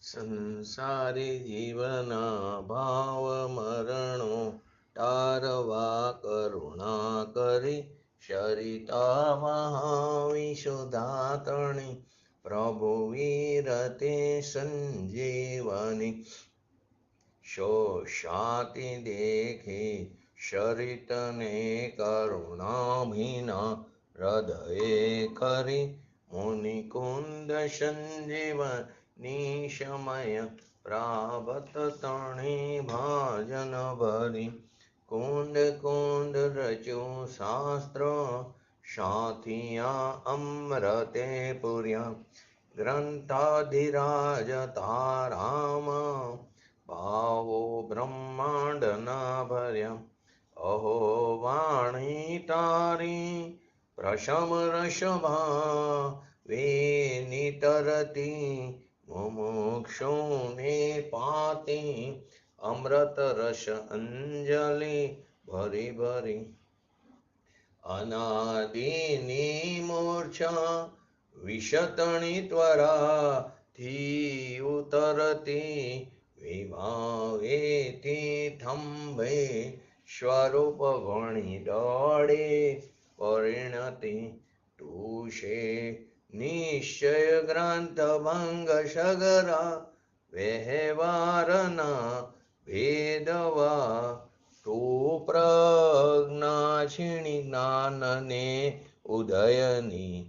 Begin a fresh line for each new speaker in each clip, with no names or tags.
સંસારી જીવના ભાવ મરણો તારવા કરુણા કરી સરિતા મહાવિશુધાતણી પ્રભુ વીરતે સંજીવની શોષાતી દેખી શરિતને કરુણાભીના હૃદયે કરી મુનિકુંદ સંજીવન નિશમય પ્રાવત તણી ભાજન ભરી કુંડ કુંડ રચ્યું શાસ્ત્ર સાથિયા અમૃતે પુર્યા ગ્રંથાધિરાજ તારામ ભાવો બ્રહ્માંડના ભર્યા અહો વાણી તારી પ્રશમ રસભા વે નિતરતી મુમુક્ષુને પાતી અમૃત રસ અંજલિ ભરી ભરી અનાદિની મૂર્છા વિશતણી ત્વરા થી ઉતરતી વિભાવેથી થંભે સ્વરૂપ વણી દોડે પરિણતિ ટુષે નિશ્ચય ગ્રંથ ભંગ સગરા વ્યવહારના ભેદવા તુ પ્રજ્ઞા છીણી જ્ઞાનને ઉદયની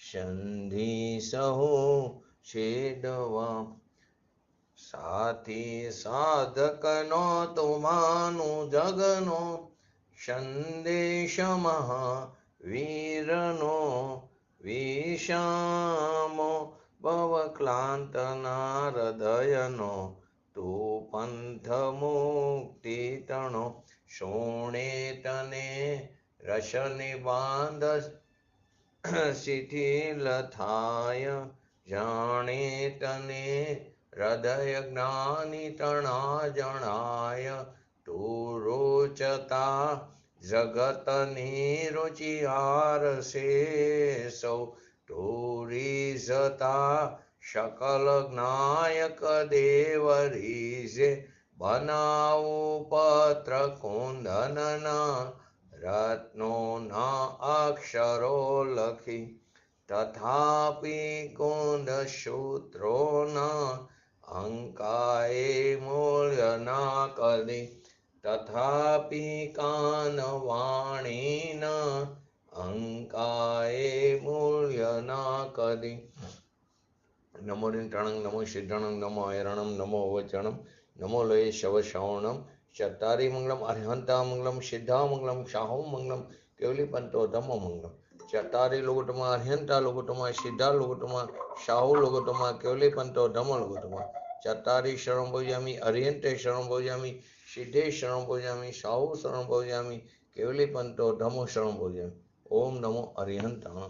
સંધિ સહુ છેદવા સાથી સાધકનો તુમાનું જગનો સંદેશ મહાવીરનો વિષામો ભવક્લાંતના હૃદયનો તું પંથ મુક્તિ તણો સોણે તને રસને બાંધ શિથિલ થાય જાણે તને હૃદય જ્ઞાની તણા જણાય તું રોચતા જગતની રુચિહાર સે સૌ તું રીઝતા શકલ જ્ઞાયક દેવ રીઝે બનાવું પત્ર કુંદનના રત્નો ના અક્ષરો લખી તથાપી કુંદ સૂત્રોના અંકાએ મૂલ્ય ના કદી તથાપી કાન વાણીના અંકાએ મૂલ્ય ના કદી નમો નિંત્રણં નમો સિદ્ધણં નમો હૈરણં નમો વચણં નમો લય શવ શ્રવણમ ચત્તારી મંગલમ અર્હંતા મંગલમ સિદ્ધા મંગલમ શાહો મંગલમ કેવલી પંતો ધમ્મો મંગલમ ચત્તારી લોકોટમાં અર્હંતા લોકોટમાં સિદ્ધા લોકોટમાં શાહુ લોકોટમાં કેવલી પંતો ધમ્મો લોકોટમાં ચત્તારી શરણ ભોજામી અર્હંતે શરણ ભોજામી સિદ્ધે શરણ ભોજામી શાહુ શરણ ભોજામી કેવલી પંતો ધમ્મો શરણ ભોજામી ઓમ નમો અર્હંતા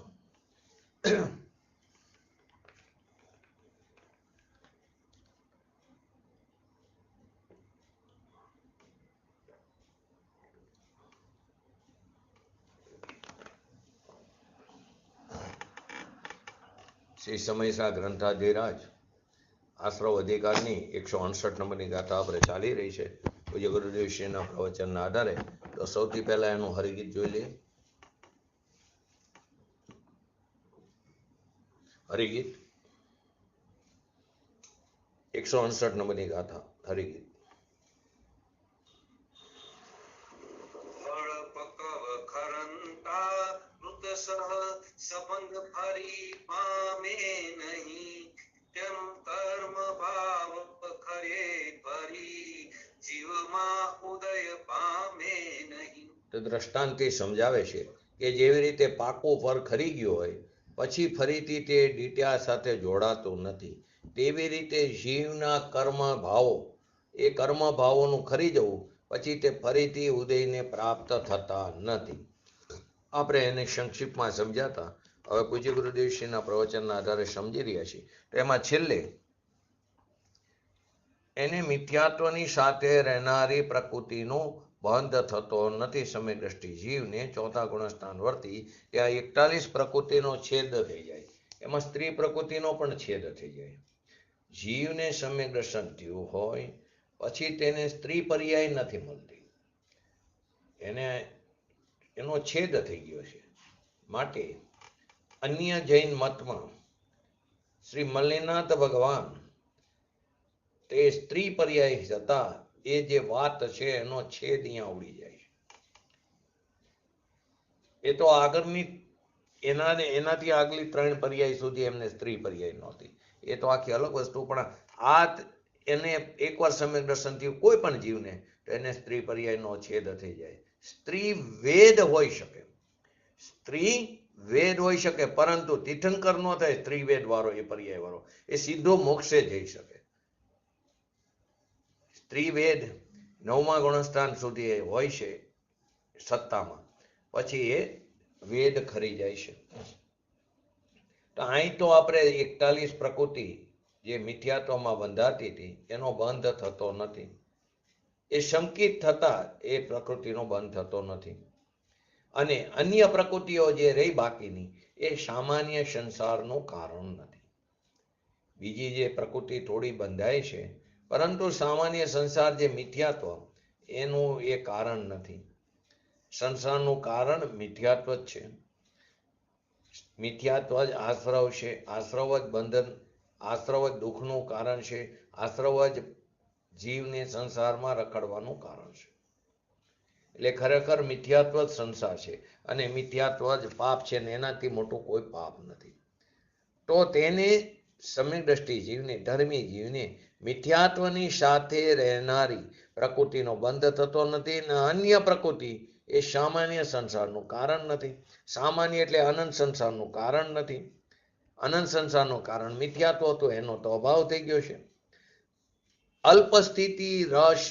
શ્રી સમયસા ગ્રંથાધિરાજ આશ્રવ અધિકારની 168 નંબરની ગાથા આપણે ચાલી રહી છે. પૂજ્ય ગુરુદેવ શ્રીના પ્રવચનના આધારે તો સૌથી પહેલા એનું હરિગીત જોઈ લઈએ. હરિગીત 168 નંબરની ગાથા હરિગીત.
સંબંધ ફરી પામે નહીં તેનું કર્મ ભાવ ખરે ફરી જીવમાં ઉદય પામે નહીં.
તો દ્રષ્ટાંતથી સમજાવે છે કે જેવી રીતે પાકું ફળ ખરી ગયું હોય પછી ફરીથી તે ડીટ્યા સાથે જોડાતું નથી, તેવી રીતે જીવના કર્મ ભાવો એ કર્મ ભાવોનું ખરી જવું પછી તે ફરીથી ઉદયને પ્રાપ્ત થતા નથી. આપણે એને સંક્ષિપ્તમાં સમજાતા હવે પૂજ્ય ગુરુદેવશ્રીના પ્રવચનના આધારે સમજી રહ્યા છીએ. તો એમાં છેલ્લે એને મિથ્યાત્વની સાથે રહેનારી પ્રકૃતિનો બંધ થતો નથી. સમય દ્રષ્ટિ જીવને ચોથા ગુણસ્થાન વર્તી ત્યાં 41 પ્રકૃતિનો છેદ થઈ જાય, એમાં સ્ત્રી પ્રકૃતિનો પણ છેદ થઈ જાય. જીવને સમ્યક દર્શન થયું હોય પછી તેને સ્ત્રી પર્યાય નથી મળતી, એને એનો છેદ થઈ ગયો છે. માટે અન્ય જૈન મતમાં શ્રી મલ્લિનાથ ભગવાન તે સ્ત્રી પર્યાય હતા એ જે વાત છે એનો છેદ અહીંયા ઉડી જાય છે. એ તો આગળની એનાથી આગલી 3 પર્યાય સુધી એમને સ્ત્રી પર્યાય નહોતી, એ તો આખી અલગ વસ્તુ. પણ આ એને એકવાર સમ્યક દર્શન થયું કોઈ પણ જીવને તો એને સ્ત્રી પર્યાયનો છેદ થઈ જાય. સ્ત્રી વેદ હોઈ શકે, સ્ત્રી વેદ હોઈ શકે, પરંતુ તીર્થંકર નો થાય સ્ત્રી વેદ વાળો, એ પર્યાય વાળો, એ સીધો મોક્ષે જઈ શકે. સ્ત્રી વેદ 9મા ગુણસ્થાન સુધી હોય છે સત્તામાં, પછી એ વેદ ખરી જાય છે. તો અહીં તો આપણે 41 પ્રકૃતિ જે મિથ્યાત્વમાં બંધાતી હતી એનો બંધ થતો નથી. એ શંકિત થતા એ પ્રકૃતિનો બંધ થતો નથી. અને અન્ય પ્રકૃતિઓ જે રહી બાકીની એ સામાન્ય સંસારનું કારણ નથી. બીજી જે પ્રકૃતિ થોડી બંધાય છે, પરંતુ સામાન્ય સંસાર જે મિથ્યાત્વ એનું એ કારણ નથી. સંસારનું કારણ મિથ્યાત્વ જ છે. મિથ્યાત્વ જ આશ્રવ છે, આશ્રવ જ બંધન, આશ્રવ જ દુઃખનું કારણ છે, આશ્રવ જ જીવને સંસારમાં રખડવાનું કારણ છે. એટલે ખરેખર મિથ્યાત્વ જ સંસાર છે અને મિથ્યાત્વ જ પાપ છે ને એનાથી મોટું કોઈ પાપ નથી. તો તેને સમ્યક દ્રષ્ટિ જીવને, ધર્મી જીવને મિથ્યાત્વની સાથે રહેનારી પ્રકૃતિનો બંધ થતો નથી ને અન્ય પ્રકૃતિ એ સામાન્ય સંસારનું કારણ નથી. સામાન્ય એટલે અનંત સંસારનું કારણ નથી. અનંત સંસારનું કારણ મિથ્યાત્વ હતું, એનો તો અભાવ થઈ ગયો છે. અલ્પસ્થિતિ રસ,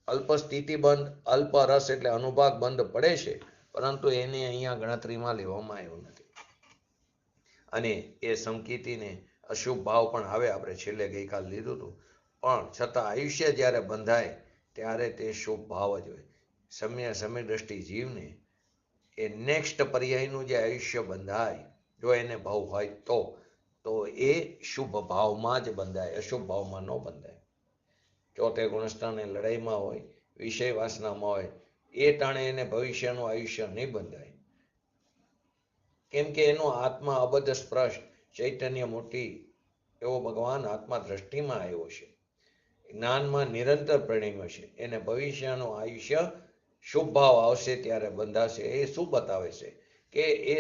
અલ્પસ્થિતિ બંધ, અલ્પ રસ એટલે અનુભાગ બંધ પડે છે, પરંતુ એને અહીંયા ગણતરીમાં લેવામાં આવ્યું નથી. અને એ સંકિતિને અશુભ ભાવ પણ હવે આપણે છેલ્લે ગઈકાલ લીધું હતું, પણ છતાં આયુષ્ય જ્યારે બંધાય ત્યારે તે શુભ ભાવ જ હોય. સમ્યક દ્રષ્ટિ જીવને એ નેક્સ્ટ પર્યાયનું જે આયુષ્ય બંધાય, જો એને ભાવ હોય તો એ શુભ ભાવમાં જ બંધાય, અશુભ ભાવમાં ન બંધાય. ચોથે ગુણસ્થાને લડાઈમાં હોય, વિષય વાસનામાં હોય, એ ટાણે એને ભવિષ્યનું આયુષ્ય નહીં બંધાય. કેમ કે એનો આત્મા અબદ્ધ સ્પષ્ટ ચૈતન્ય મોટી એવો ભગવાન આત્મા દ્રષ્ટિમાં આવ્યો છે, જ્ઞાનમાં નિરંતર પરિણમ્યો છે. એને ભવિષ્યનું આયુષ્ય શુભ ભાવ આવશે ત્યારે બંધાશે. એ શું બતાવે છે કે એ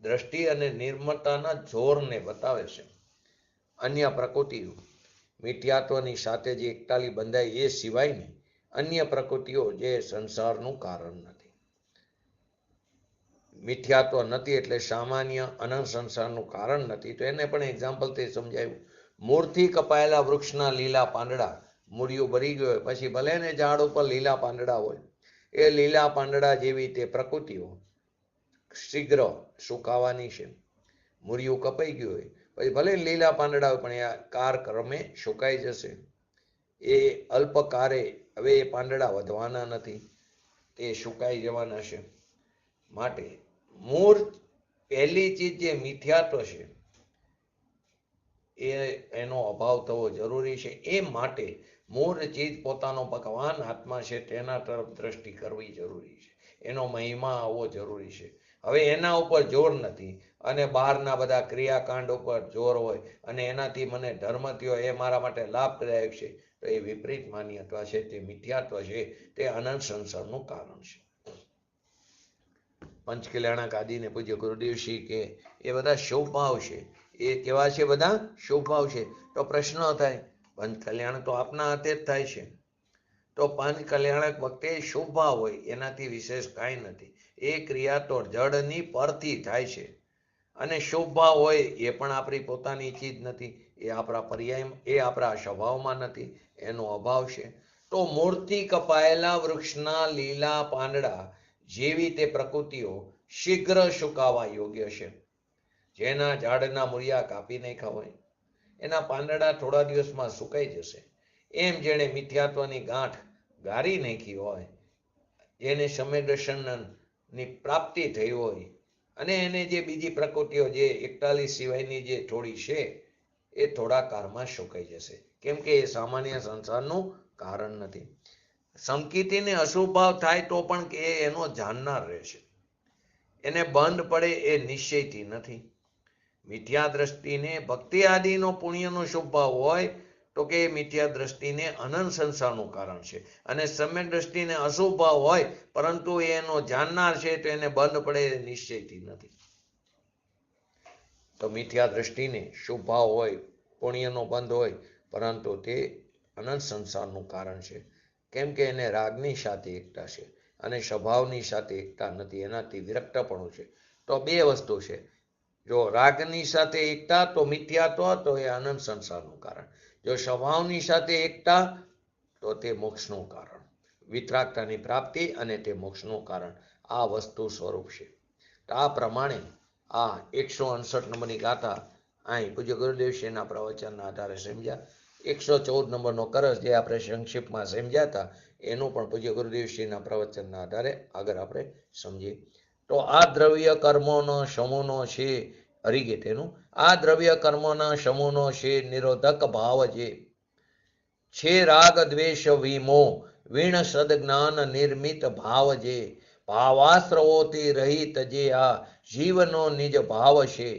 દ્રષ્ટિ અને નિર્મળતાના જોરને બતાવે છે. અન્ય પ્રકૃતિઓ મિથ્યાત્વની સાથે જે 41 બંધાય એ સિવાયની અન્ય પ્રકૃતિઓ જે સંસારનું કારણ નથી. મિથ્યાત્વ નથી એટલે સામાન્ય અનંત સંસારનું કારણ નથી. તો એને પણ એક્ઝામ્પલથી સમજાવ્યું. મૂળથી કપાયેલા વૃક્ષના લીલા પાંદડા, મૂળિયું ભરી ગયું હોય પછી ભલે ને ઝાડ ઉપર લીલા પાંદડા હોય, એ લીલા પાંદડા જેવી તે પ્રકૃતિઓ શીઘ્ર સુકાવાની છે. મૂળિયું કપાઈ ગયું હોય પછી ભલે લીલા પાંદડા હોય પણ એ કાળક્રમે સુકાઈ જશે. એ અલ્પકારે હવે એ પાંદડા વધવાના નથી, તે સુકાઈ જવાના છે. માટે મૂળ પહેલી ચીજ જે મિથ્યાત્વ છે એનો અભાવ થવો જરૂરી છે. એ માટે મૂળ ચીજ પોતાનો ભગવાન આત્મા છે તેના તરફ દ્રષ્ટિ કરવી જરૂરી છે. એનો મહિમા આવવો જરૂરી છે. હવે એના ઉપર જોર નથી અને બહારના બધા ક્રિયાકાંડ ઉપર જોર હોય અને એનાથી મને ધર્મ થયો, એ મારા માટે લાભદાયક છે, તો એ વિપરીત માન્યતા છે, તે મિથ્યાત્વ છે, તે અનંત સંસારનું કારણ છે. પંચકલ્યાણક આદિને પૂજ્ય ગુરુદેવશ્રી કે એ બધા શુભ ભાવ છે. એ કેવા છે? બધા શુભ ભાવ છે. તો પ્રશ્ન થાય, પંચકલ્યાણ તો આપના હાથે જ થાય છે, તો પંચકલ્યાણક વખતે શુભ ભાવ હોય એનાથી વિશેષ કાંઈ નથી. એ ક્રિયા તો જડની પરથી થાય છે. અને શુભ ભાવ હોય એ પણ આપણી પોતાની ચીજ નથી, એ આપણા પર્યાય, એ આપણા સ્વભાવમાં નથી, એનો અભાવ છે. તો મૂળથી કપાયેલા વૃક્ષના લીલા પાંદડા જેવી તે પ્રકૃતિઓ શીઘ્ર સુકાવા યોગ્ય છે. જેના ઝાડના મૂળિયા કાપી નાખ્યા હોય એના પાંદડા થોડા દિવસમાં સુકાઈ જશે. એમ જેણે મિથ્યાત્વની ગાંઠ ગારી નાખી હોય, જેને સમ્યક દર્શનની પ્રાપ્તિ થઈ હોય અને એને જે બીજી પ્રકૃતિઓ જે 41 સિવાયની જે થોડી છે એ થોડા કાળમાં સુકાઈ જશે, કેમ કે એ સામાન્ય સંસારનું કારણ નથી. સમકીતીને અશુભ ભાવ થાય તો પણ એ એનો જાણનાર રહેશે, એને બંધ પડે એ નિશ્ચયથી નથી. મિથ્યા દ્રષ્ટિને ભક્તિ આદિનો પુણ્યનો શુભ ભાવ હોય તો કે એ મિથ્યા દ્રષ્ટિને અનંત સંસારનું કારણ છે, અને સમ્યક દ્રષ્ટિને અશુભ ભાવ હોય પરંતુ એનો જાણનાર છે તો એને બંધ પડે એ નિશ્ચયથી નથી. તો મિથ્યા દ્રષ્ટિને શુભ ભાવ હોય, પુણ્યનો બંધ હોય, પરંતુ તે અનંત સંસારનું કારણ છે, કેમ કે એને રાગની સાથે એકતા છે અને સ્વભાવની સાથે એકતા નથી, એનાથી વિરક્તપણું છે. તો બે વસ્તુ છે, જો રાગની સાથે એકતા તો મિથ્યાત્વ, તો એ અનંત સંસારનું કારણ. જો સ્વભાવની સાથે એકતા તો તે મોક્ષનું કારણ, વિતરાગતાની પ્રાપ્તિ અને તે મોક્ષનું કારણ. આ વસ્તુ સ્વરૂપ છે. તો આ પ્રમાણે આ 168 નંબરની ગાથા અહીં પૂજ્ય ગુરુદેવશ્રીના પ્રવચનના આધારે સમજ્યા. 114 નંબરનો કરસ જે આપણે સંક્ષિપ્તમાં સમજ્યા હતા એનું પણ પૂજ્ય ગુરુદેવશ્રીના પ્રવચનના આધારે આગળ આપણે સમજીએ. તો આ દ્રવ્ય કર્મોનો સમૂહનો છે હરિગીતેનું, આ દ્રવ્ય કર્મોના સમૂહનો છે નિરોધક ભાવ જે છે રાગ દ્વેષ વિમો વીણ સદજ્ઞાન નિર્મિત ભાવ જે ભાવાશ્રવોથી રહિત જે આ જીવનો નિજ ભાવ છે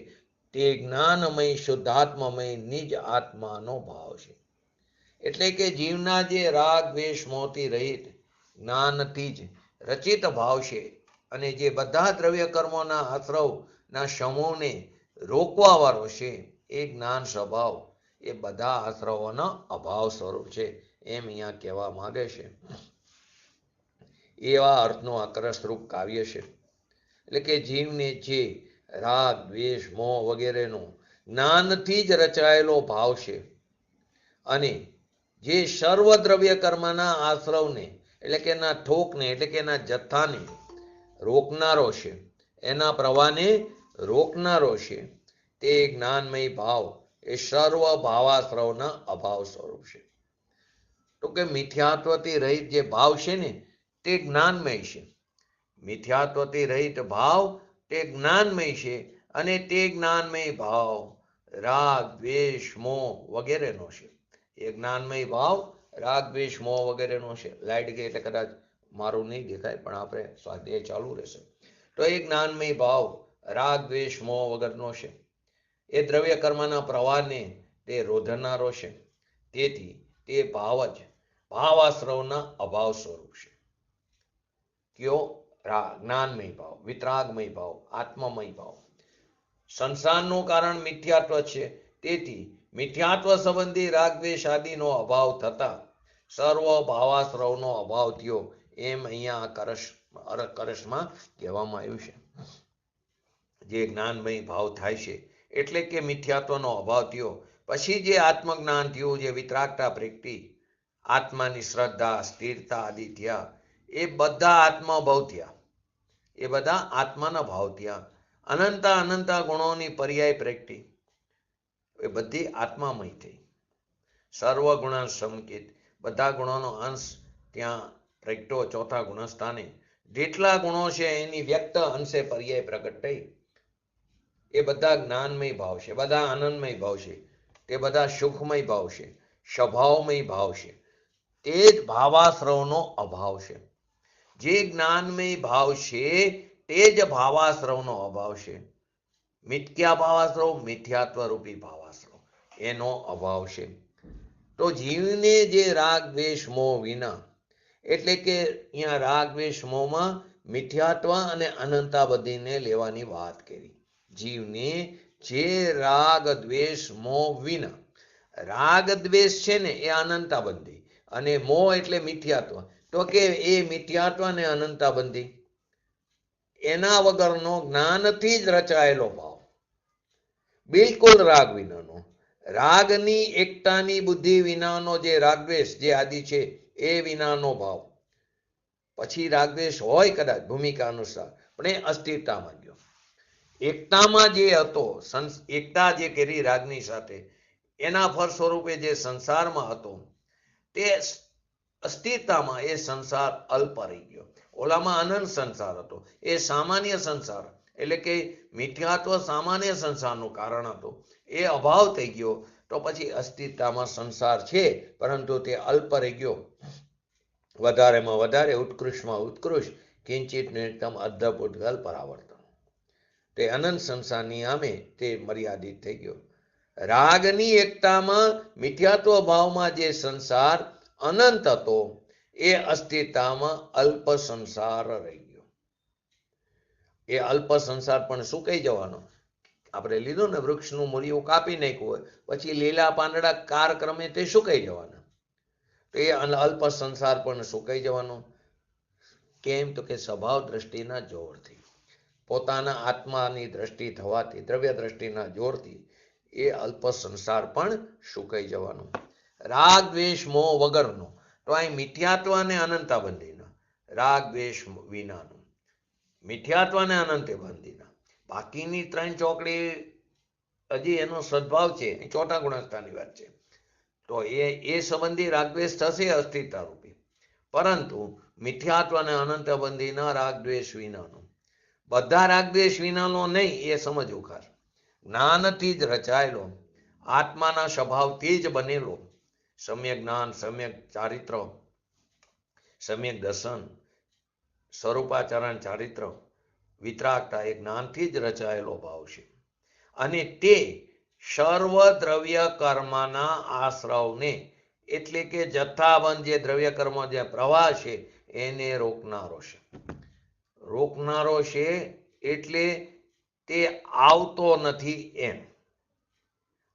તે જ્ઞાનમય શુદ્ધાત્મમય નિજ આત્માનો ભાવ છે. એટલે કે જીવના જે રાગ દ્વેષ મોહથી રહિત જ્ઞાનથી જ રચિત ભાવ છે, અને જે બધા દ્રવ્ય કર્મોના આશ્રવના સમૂહને રોકવા વાળો છે એ જ્ઞાન સ્વભાવ એ બધા આશ્રવોના અભાવ સ્વરૂપ છે, એમ અહીંયા કહેવા માંગે છે. એવા અર્થનું આકર્ષરૂપ કાવ્ય છે. એટલે કે જીવને જે રાગ દ્વેષ મોહ વગેરેનો જ્ઞાનથી જ રચાયેલો ભાવ છે, અને જે સર્વ દ્રવ્ય કર્મના આશ્રવને એટલે કે એના ઠોકને એટલે કે એના જથ્થાને રોકનારો છે, એના પ્રવાહને રોકનારો છે, તે જ્ઞાનમય ભાવ એ સર્વ ભાવાશ્રવના અભાવ સ્વરૂપ છે. તો કે મિથ્યાત્વથી રહિત જે ભાવ છે ને તે જ્ઞાનમય છે. મિથ્યાત્વથી રહિત ભાવ તે જ્ઞાનમય છે, અને તે જ્ઞાનમય ભાવ રાગ દ્વેષ મોહ વગેરેનો છે. એ જ્ઞાનમય ભાવ રાગ દ્વેષ મોહ વગેરેનો છે. લાઈટ ગઈ એટલે કદાચ મારું નહીં દેખાય, પણ આપણે સ્વાધ્યાય ચાલુ રહેશે. તો એ જ્ઞાનમય ભાવ રાગ દ્વેષ મોહ વગરનો છે. એ દ્રવ્ય કર્મના પ્રવાહને તે રોધનારો છે. તેથી તે ભાવ જ ભાવાશ્રવના અભાવ સ્વરૂપ છે. કયો? જ્ઞાનમય ભાવ, વિતરાગમય ભાવ, આત્મમય ભાવ. સંસારનું કારણ મિથ્યાત્વ છે, તેથી મિથ્યાત્વ સંબંધી રાગ દ્વેષ આદિનો અભાવ થતા સર્વ ભાવાશ્રવનો અભાવ થયો, એમ અહીંયા કરશમાં કહેવામાં આવ્યું છે. જે જ્ઞાનમય ભાવ થાય છે એટલે કે મિથ્યાત્વનો અભાવ થયો, પછી જે આત્મજ્ઞાન થયું, જે વિતરાગતા પ્રેક્તિ, આત્માની શ્રદ્ધા સ્થિરતા આદિ થયા, એ બધા આત્મભાવ થયા, એ બધા આત્માના ભાવ થયા. અનંતા ગુણોની પર્યાય પ્રેક્તિ એ બધી આત્મામય થઈ. સર્વ ગુણા સમકિત, બધા ગુણોનો અંશ ત્યાં પ્રગટો ચોથા ગુણસ્થાને. જેટલા ગુણો છે એની વ્યક્ત અંશે પર્યાય પ્રગટ થઈ. એ બધા જ્ઞાનમય ભાવ છે, બધા આનંદમય ભાવ છે, તે બધા સુખમય ભાવ છે, સ્વભાવમય ભાવ છે. તે જ ભાવાશ્રવનો અભાવ છે. જે જ્ઞાનમય ભાવ છે તે જ ભાવાશ્રવનો અભાવ છે. મિથ્યા ભાવાશ્રવ, મિથ્યાત્વ રૂપી ભાવાશ્રવ, એનો અભાવ છે. તો જીવને જે રાગ દ્વેષ મોહ વિના, એટલે કે અહીંયા રાગ દ્વેષ મોહમાં મિથ્યાત્વ અને અનંતા બધીને લેવાની વાત કરી. જીવને જે રાગ દ્વેષ મોહ વિના, રાગ દ્વેષ છે ને એ અનંતા બંધી, અને મોહ એટલે મિથ્યાત્વ, તો કે એ મિથ્યાત્વ અને અનંતા બંધી એના વગરનો જ્ઞાનથી જ રચાયેલો ભાવ, બિલકુલ રાગ વિનાનો, રાગની એકતાની બુદ્ધિ વિનાનો જે રાગદ્વેષ જે આદિ છે એ વિનાનો ભાવ. પછી રાગદ્વેષ હોય કદાચ ભૂમિકા અનુસાર, પણ એ અસ્થિરતામાં ગયો. એકતામાં જે હતો, એકતા જે કરી રાગની સાથે, એના ફળ સ્વરૂપે જે સંસારમાં હતો, તે અસ્થિરતામાં એ સંસાર અલ્પ રહી ગયો. ઓલામાં અનંત સંસાર હતો, એ સામાન્ય સંસાર, એટલે કે મિથ્યાત્વ સામાન્ય સંસારનું કારણ હતું, એ અભાવ થઈ ગયો. તો પછી અસ્તિત્વમાં સંસાર છે, પરંતુ તે અલ્પ રહી ગયો. વધારેમાં વધારે, ઉત્કૃષ્ટમાં ઉત્કૃષ્ટ, કિંચિત નિત્યમ અર્ધપૂતગલ પરાવર્તન. તે અનંત સંસારની આમે તે મર્યાદિત થઈ ગયો. રાગની એકતામાં મિથ્યાત્વ ભાવમાં જે સંસાર અનંત હતો એ અસ્તિત્વમાં અલ્પ સંસાર રહી ગયો. એ અલ્પ સંસાર પણ શું કહી જવાનો? આપણે લીધું ને, વૃક્ષનું મૂળિયું કાપી નાખ્યું હોય પછી લીલા પાંદડા કાળક્રમે તે સુકાઈ જવાના. તો એ અલ્પ સંસાર પણ સુકાઈ જવાનો. કેમ? તો કે સ્વભાવ દ્રષ્ટિના જોરથી, પોતાના આત્માની દ્રષ્ટિ થવાથી, દ્રવ્ય દ્રષ્ટિના જોરથી એ અલ્પ સંસાર પણ સુકાઈ જવાનો. રાગ દ્વેષ મોહ વગરનો, તો અહીં મિથ્યાત્વ અને અનંતાબંધીનો, રાગ દ્વેષ વિનાનું, મિથ્યાત્વ અને અનંતે બંધીના. બાકીની ત્રણ ચોકડી હજી એનો સદભાવ છે, ચોથા ગુણસ્થાની વાત છે. તો એ સંબંધી રાગદ્વેષ થશે અસ્તિત્વ રૂપી, પરંતુ મિથ્યાત્વ અને અનંતબંધીના રાગદ્વેષ વિનાનો. બધા રાગદ્વેષ વિનાનો નહીં, એ સમજવું ખાસ. જ્ઞાનથી જ રચાયેલો, આત્માના સ્વભાવથી જ બનેલો સમ્યક જ્ઞાન, સમ્યક ચારિત્ર, સમ્યક દર્શન, સ્વરૂપાચરણ ચારિત્ર, વિતરાગતા એ જ્ઞાનથી જ રચાયેલો ભાવ છે. અને તે સર્વ દ્રવ્ય કર્મના આશ્રવને, એટલે કે જથ્થાબંધ જે દ્રવ્ય કર્મ જે પ્રવાહ છે એને રોકનારો છે. રોકનારો છે એટલે તે આવતો નથી એમ.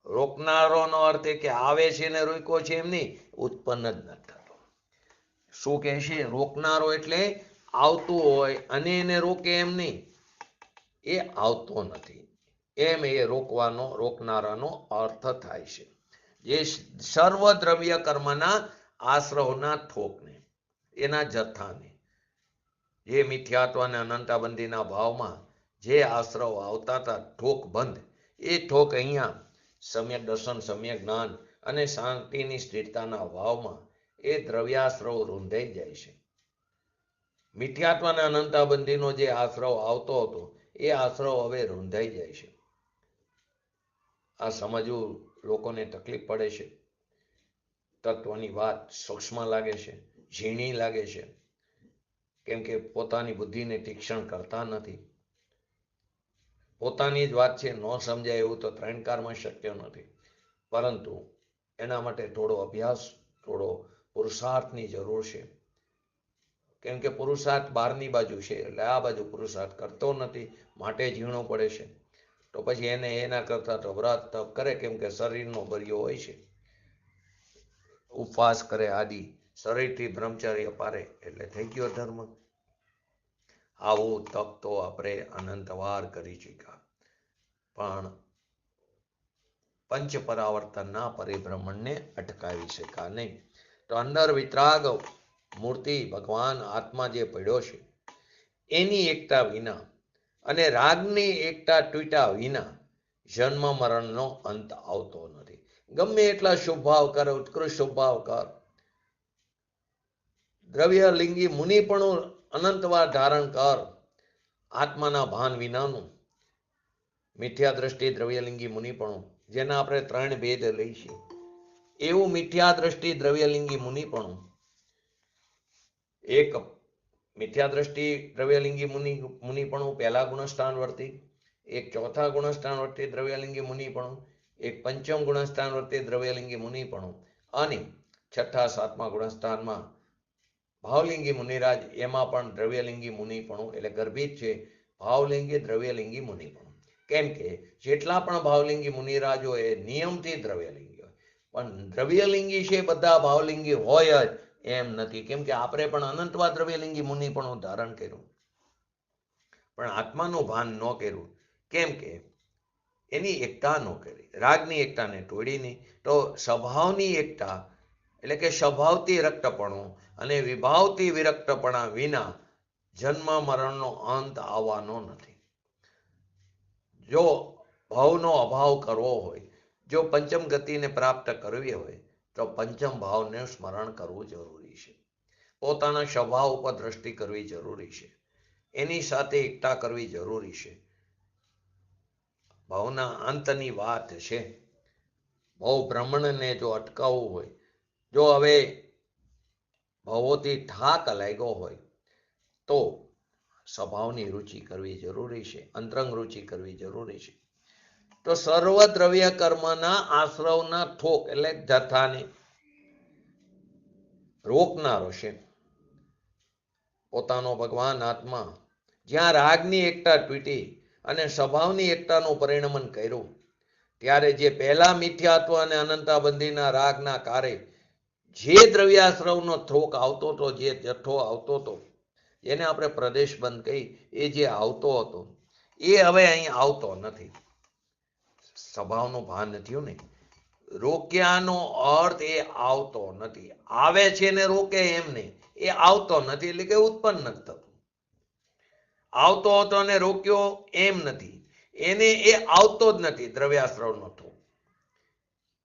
રોકનારોનો અર્થ એ કે આવે છે ને રોક્યો છે એમ નહીં, ઉત્પન્ન જ નથી થતો. શું કહે છે? રોકનારો એટલે આવતું હોય અને એને રોકે એમ નહીં, એ આવતો નથી એમ એ રોકવાનો, રોકનારાનો અર્થ થાય છે. જે સર્વ દ્રવ્ય કર્મના આશ્રવના ઠોકને, એના જથ્થાને, જે મિથ્યાત્વ અને અનંતાબંધીના ભાવમાં જે આશ્રવ આવતા હતા ઠોક બંધ, એ ઠોક અહીંયા સમ્યક દર્શન, સમ્યક જ્ઞાન અને શાંતિની સ્થિરતાના ભાવમાં એ દ્રવ્યાશ્રવ રૂંધાઈ જાય છે. મિથ્યાત્વ અને અનંતાબંધીનો જે આશ્રવ આવતો હતો એ આશ્રવ હવે રૂંધાઈ જાય છે. આ સમજવું લોકોને તકલીફ પડે છે. તત્વની વાત સૂક્ષ્મ લાગે છે, ઝીણી લાગે છે, કેમ કે પોતાની બુદ્ધિને તીક્ષણ કરતા નથી. પોતાની જ વાત છે, ન સમજાય એવું તો ત્રણકારમાં શક્ય નથી. પરંતુ એના માટે થોડો અભ્યાસ, થોડો પુરુષાર્થની જરૂર છે. કેમ કે પુરુષાર્થ બહારની બાજુ છે, એટલે આ બાજુ પુરુષાર્થ કરતો નથી, માટે ઝીણો પડે છે. તો પછી એને એના કરતા તો વ્રત તપ કરે, કેમ કે શરીરનો ભર્યો હોય છે, ઉપવાસ કરે આદિ, શરીરથી બ્રહ્મચર્ય પારે એટલે થઈ ગયો ધર્મ. આવું તપ તો આપણે અનંતવાર કરી ચૂક્યા, પણ પંચ પરાવર્તનના પરિભ્રમણને અટકાવી શક્યા નહીં. તો અંદર વિતરાગ મૂર્તિ ભગવાન આત્મા જે પડ્યો છે એની એકતા વિના અને રાગની એકતા તૂટ્યા વિના જન્મ મરણનો અંત આવતો નથી. ગમે એટલા શુભ ભાવ કર, ઉત્કૃષ્ટ શુભ ભાવ કર, દ્રવ્ય લિંગી મુનિપણું અનંતવાર ધારણ કર, આત્માના ભાન વિનાનું મિથ્યા દ્રષ્ટિ દ્રવ્યલિંગી મુનિપણું, જેના આપણે ત્રણ ભેદ લઈશું, એવું મિથ્યા દ્રષ્ટિ દ્રવ્યલિંગી મુનિપણું. એક મિથ્યા દ્રષ્ટિ દ્રવ્યલિંગી મુનિપણું પહેલા ગુણસ્થાન વર્તી, એક ચોથા ગુણસ્થાન વર્તી દ્રવ્યલિંગી મુનિપણું, એક પંચમ ગુણસ્થાન વર્તી દ્રવ્યલિંગી મુનિપણું, અને છઠ્ઠા સાતમા ગુણસ્થાનમાં ભાવલિંગી મુનિરાજ, એમાં પણ દ્રવ્યલિંગી મુનિપણું એટલે ગર્ભિત છે ભાવલિંગી દ્રવ્યલિંગી મુનિપણું. કેમ કે જેટલા પણ ભાવલિંગી મુનિરાજો એ નિયમથી દ્રવ્યલિંગી હોય, પણ દ્રવ્યલિંગી છે બધા ભાવલિંગી હોય જ એમ નથી. કેમ કે આપણે પણ અનંતવા દ્રવ્યલિંગી મુનિપણું ધારણ કર્યું, પણ આત્માનું ભાન ન કર્યું. કેમ કે એની એકતા ન કરી, રાગની એકતાને તોડીની. તો સ્વભાવની એકતા એટલે કે સ્વભાવથી રક્તપણું અને વિભાવથી વિરક્તપણા વિના જન્મ મરણનો અંત આવવાનો નથી. જો ભાવનો અભાવ કરવો હોય, જો પંચમ ગતિને પ્રાપ્ત કરવી હોય, તો પંચમ ભાવને સ્મરણ કરવું જરૂરી છે. પોતાના સ્વભાવ ઉપર દ્રષ્ટિ કરવી જરૂરી છે, એની સાથે એકતા કરવી જરૂરી છે. ભાવના અંતની વાત છે. બહુ ભ્રમણને જો અટકાવવું હોય, જો હવે ભવોથી થાક લાગ્યો હોય તો સ્વભાવની રુચિ કરવી જરૂરી છે, અંતરંગ રુચિ કરવી જરૂરી છે. તો સર્વ દ્રવ્ય કર્મના આશ્રવના થોક એટલે જથ્થાને રોકનારો છે પોતાનો ભગવાન આત્મા. જ્યાં રાગની એકતા તૂટી અને સ્વભાવની એકતાનું પરિણમન કર્યું, ત્યારે જે પહેલા મિથ્યાત્વ અને અનંતાબંધીના રાગના કારે જે દ્રવ્યાશ્રવનો થોક આવતો હતો, જે જથ્થો આવતો હતો, જેને આપણે પ્રદેશ બંધ કહી, એ જે આવતો હતો એ હવે અહીં આવતો નથી. સ્વભાવનું ભાન થયું ને, રોક્યાનો અર્થ એ આવતો નથી. આવે છે ને રોકે એમ નહીં, એ આવતો નથી એટલે કે ઉત્પન્ન નથી થતું. આવતો હતો ને રોક્યો એમ નથી, એને એ આવતો જ નથી. દ્રવ્યાશ્રવનો થોક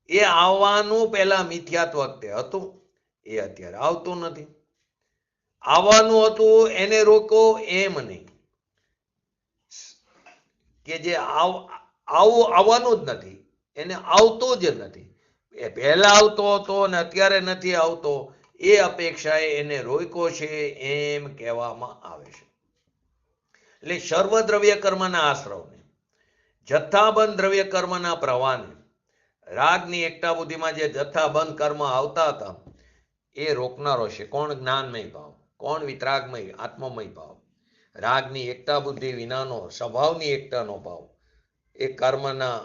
એ આવવાનું પહેલા મિથ્યાત્વ વખતે હતું, એ અત્યારે આવતું નથી. આવવાનું હતું એને રોકો એમ નહીં, કે જે આવું આવવાનું જ નથી, એને આવતું જ નથી. એ પહેલા આવતો હતો ને અત્યારે નથી આવતો, એ અપેક્ષાએ એને રોક્યો છે એમ કહેવામાં આવે છે. એટલે સર્વ દ્રવ્ય કર્મના આશ્રવને, જથ્થાબંધ દ્રવ્ય કર્મના પ્રવાહને, રાગની એકતા બુદ્ધિમાં જે જથ્થાબંધ કર્મ આવતા હતા એ રોકનારો છે. કોણ? જ્ઞાનમય ભાવ. કોણ? વિતરાગમય આત્મમય ભાવ. રાગની એકતા બુદ્ધિ વિનાનો સ્વભાવની એકતાનો ભાવ એ કર્મના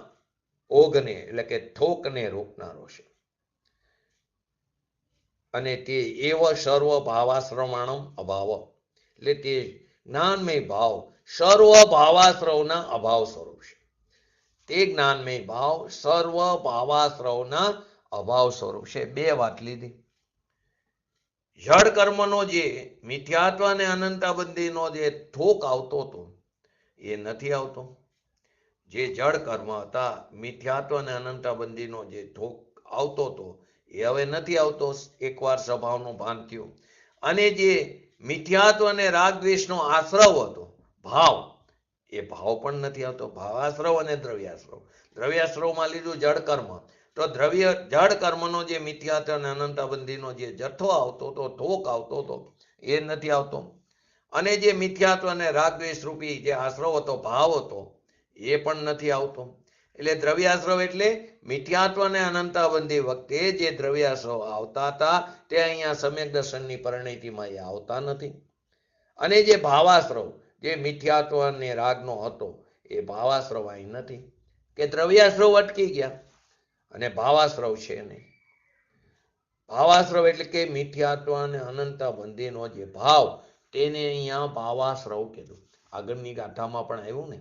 ઓઘને એટલે કે થોકને રોકનારો છે. અને તે એવ સર્વ ભાવાશ્રમાણમ અભાવ, એટલે તે જ્ઞાનમય ભાવ સર્વ ભાવાશ્રવના અભાવ સ્વરૂપ છે. તે જ્ઞાનમય ભાવ સર્વ ભાવાશ્રવના અભાવ સ્વરૂપ છે. બે વાત લીધી. જડ કર્મનો જે મિથ્યાત્વ અને અનંતાબંધીનો જે થોક આવતો હતો એ નથી આવતો. જે જડ કર્મ હતા, મિથ્યાત્વ અને અનંતાબંધીનો જે થોક આવતો હતો એ હવે નથી આવતો. એકવાર સ્વભાવનું ભાન થયું. અને જે મિથ્યાત્વ અને રાગ દ્વેષનો આશ્રવ હતો ભાવ, એ ભાવ પણ નથી આવતો. ભાવાશ્રવ અને દ્રવ્યાશ્રવ. દ્રવ્યાશ્રવમાં લીધું જડ કર્મ, તો જડ કર્મનો જે મિથ્યાત્વ અને અનંતાબંધીનો જે જથ્થો આવતો હતો, થોક આવતો હતો, એ નથી આવતો. અને જે મિથ્યાત્વ અને રાગ દ્વેષ રૂપી જે આશ્રવ હતો, ભાવ હતો, એ પણ નથી આવતો. એટલે દ્રવ્યાશ્રવ એટલે મિથ્યાત્વ અને અનંતાબંધી વખતે જે દ્રવ્યાશ્રવ આવતા હતા તે અહીંયા સમ્યક દર્શનની પરિણતિમાં એ આવતા નથી. અને જે ભાવાશ્રવ જે મિથ્યાત્વ અને રાગનો હતો એ ભાવાશ્રવ અહીં નથી, કે દ્રવ્યાશ્રવ અટકી ગયા અને ભાવાશ્રવ છે નહીં. ભાવાશ્રવ એટલે કે મિથ્યાત્વ અને અનંતાબંધીનો જે ભાવ, તેને અહીંયા ભાવાશ્રવ કીધું. આગળની ગાથામાં પણ આવ્યું ને,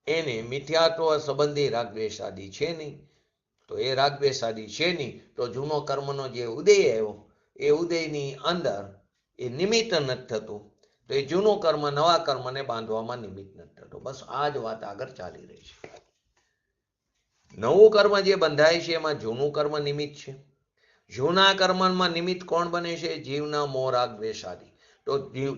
એને મિથ્યાત્વ સંબંધી રાગદ્વેષાદિ છે નહીં. તો એ રાગદ્વેષાદિ છે નહીં, તો જૂનો કર્મનો જે ઉદય આવ્યો એ ઉદયની અંદર એ નિમિત્ત નથી થતું. તો એ જૂનું કર્મ નવા કર્મને બાંધવામાં નિમિત્ત નથી થતું. બસ આ જ વાત આગળ ચાલી રહી છે. નવું કર્મ જે બંધાય છે એમાં જૂનું કર્મ નિમિત્ત છે. જૂના કર્મમાં નિમિત્ત કોણ બને છે? જીવના મોહ રાગ દ્વેષાદિ. તો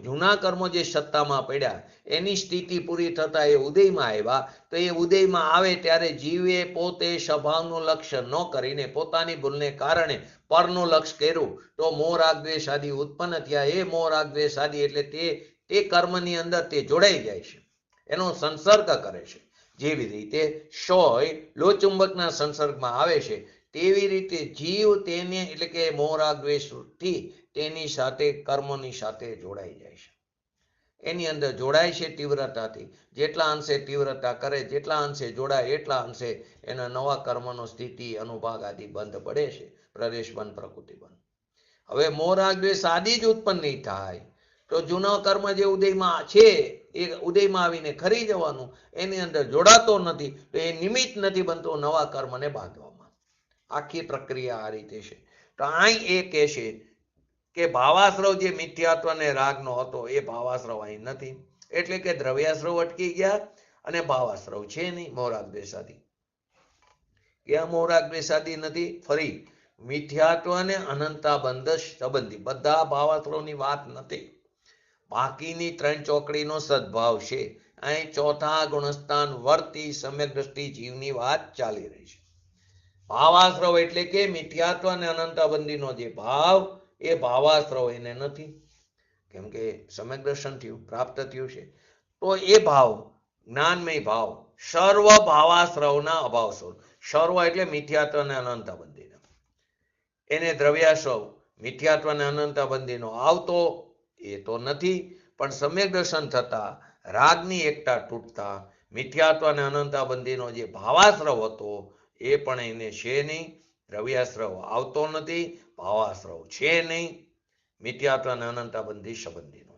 જૂના કર્મો જે સત્તામાં પડ્યા એની સ્થિતિ પૂરી થતા એ ઉદયમાં આવ્યા. તો એ ઉદયમાં આવે ત્યારે જીવે પોતે સ્વભાવનું લક્ષ્ય ન કરીને પોતાની ભૂલને કારણે પરનું લક્ષ્ય કર્યું, તો મોહ રાગ દ્વેષાદિ ઉત્પન્ન થયા. એ મોહ રાગ દ્વેષાદિ એટલે તે કર્મની અંદર તે જોડાઈ જાય છે, એનો સંસર્ગ કરે છે. જેવી રીતે સોય લોહચુંબકના સંસર્ગમાં આવે છે, તેવી રીતે જીવ તેને એટલે કે મોહ રાગ દ્વેષથી તેની સાથે કર્મોની સાથે જોડાઈ જાય છે. એની અંદર જોડાય છે તીવ્રતાથી. જેટલા અંશે તીવ્રતા કરે, જેટલા અંશે જોડાય, એટલા અંશે એના નવા કર્મનો સ્થિતિ અનુભાગ આદિ બંધ પડે છે. પ્રદેશ બંધ, પ્રકૃતિ બંધ. હવે મોહ રાગ દ્વેષ આદિ જ ઉત્પન્ન નહીં થાય તો જૂનો કર્મ જે ઉદયમાં છે એ ઉદયમાં આવીને ખરી જવાનું, એની અંદર જોડાતો નથી, તો એ નિમિત્ત નથી બનતો નવા કર્મને બાંધવામાં. આખી પ્રક્રિયા આ રીતે છે. તો અહીં એ કહે છે કે ભાવાશ્રવ જે મિથ્યાત્વ અને રાગનો હતો એ ભાવાશ્રવ અહીં નથી. એટલે કે દ્રવ્યાશ્રવ અટકી ગયા અને ભાવાશ્રવ છે નહીં, મોહ રાગ દ્વેષાદિ. ક્યાં મોહ રાગ દ્વેષાદિ નથી? ફરી મિથ્યાત્વ અને અનંતાબંધ સંબંધી બધા ભાવાશ્રવની વાત નથી. બાકીની ત્રણ ચોકડીનો સદભાવ છે. અહીં ચોથા ગુણસ્થાન વર્તી સમ્યક દ્રષ્ટિ જીવની વાત ચાલી રહી છે. ભાવાશ્રવ એટલે કે મિથ્યાત્વ અને અનંતાબંધીનો જે ભાવ, એ ભાવાશ્રવ એને નથી, કેમ કે સમ્યક દર્શન થયું, પ્રાપ્ત થયું છે. તો એ ભાવ જ્ઞાનમય ભાવ સર્વ ભાવાશ્રવના અભાવ સ્વરૂપ. સર્વ એટલે મિથ્યાત્વ અને અનંતાબંધીનો, એને દ્રવ્યાશ્રવ મિથ્યાત્વ અને અનંતાબંધીનો આવતો એ તો નથી, પણ સમ્યક દર્શન થતા રાગની એકતા તૂટતા મિથ્યાત્વ અને અનંતાબંધીનો જે ભાવાશ્રવ હતો એ પણ એને છે નહીં. દ્રવ્યાશ્રવ આવતો નથી, ભાવાશ્રવ છે નહીં, મિથ્યાત્વ અને અનંતાબંધી સંબંધીનો.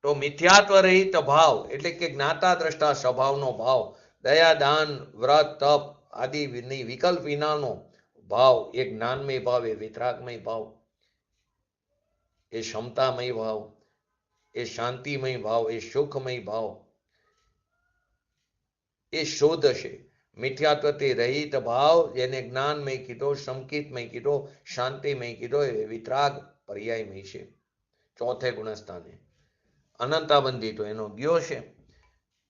તો મિથ્યાત્વ રહિત ભાવ એટલે કે જ્ઞાતા દ્રષ્ટા સ્વભાવનો ભાવ, દયા દાન વ્રત તપ આદિની વિકલ્પ વિનાનો ભાવ, એ જ્ઞાનમય ભાવ, એ વિતરાગમય ભાવ, એ ક્ષમતામય ભાવ, એ શાંતિમય ભાવ, એ સુખમય ભાવ, એ શુદ્ધ છે. મિથ્યાત્વથી રહિત ભાવ જેને જ્ઞાનમય કીધો, સંકિતમય કીધો, શાંતિમય કીધો, એ વિતરાગ પર્યાયમય છે. ચોથે ગુણસ્થાને અનંતાબંધી તો એનો ગયો છે,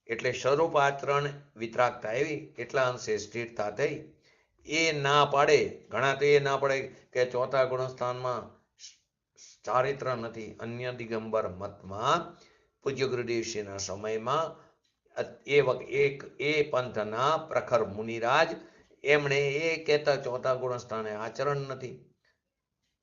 એટલે સ્વરૂપ આચરણ વિતરાગતા એવી કેટલા અંશે સ્થિરતા થઈ. એ ના પાડે, ઘણા તો એ ના પડે કે ચોથા ગુણસ્થાનમાં ચારિત્ર નથી. અન્ય દિગંબર મતમાં પૂજ્ય ગુરુદેવશ્રીના સમયમાં એ પંથના પ્રખર મુનિરાજ એમણે એ કહેતા ચોથા ગુણસ્થાને આચરણ નથી,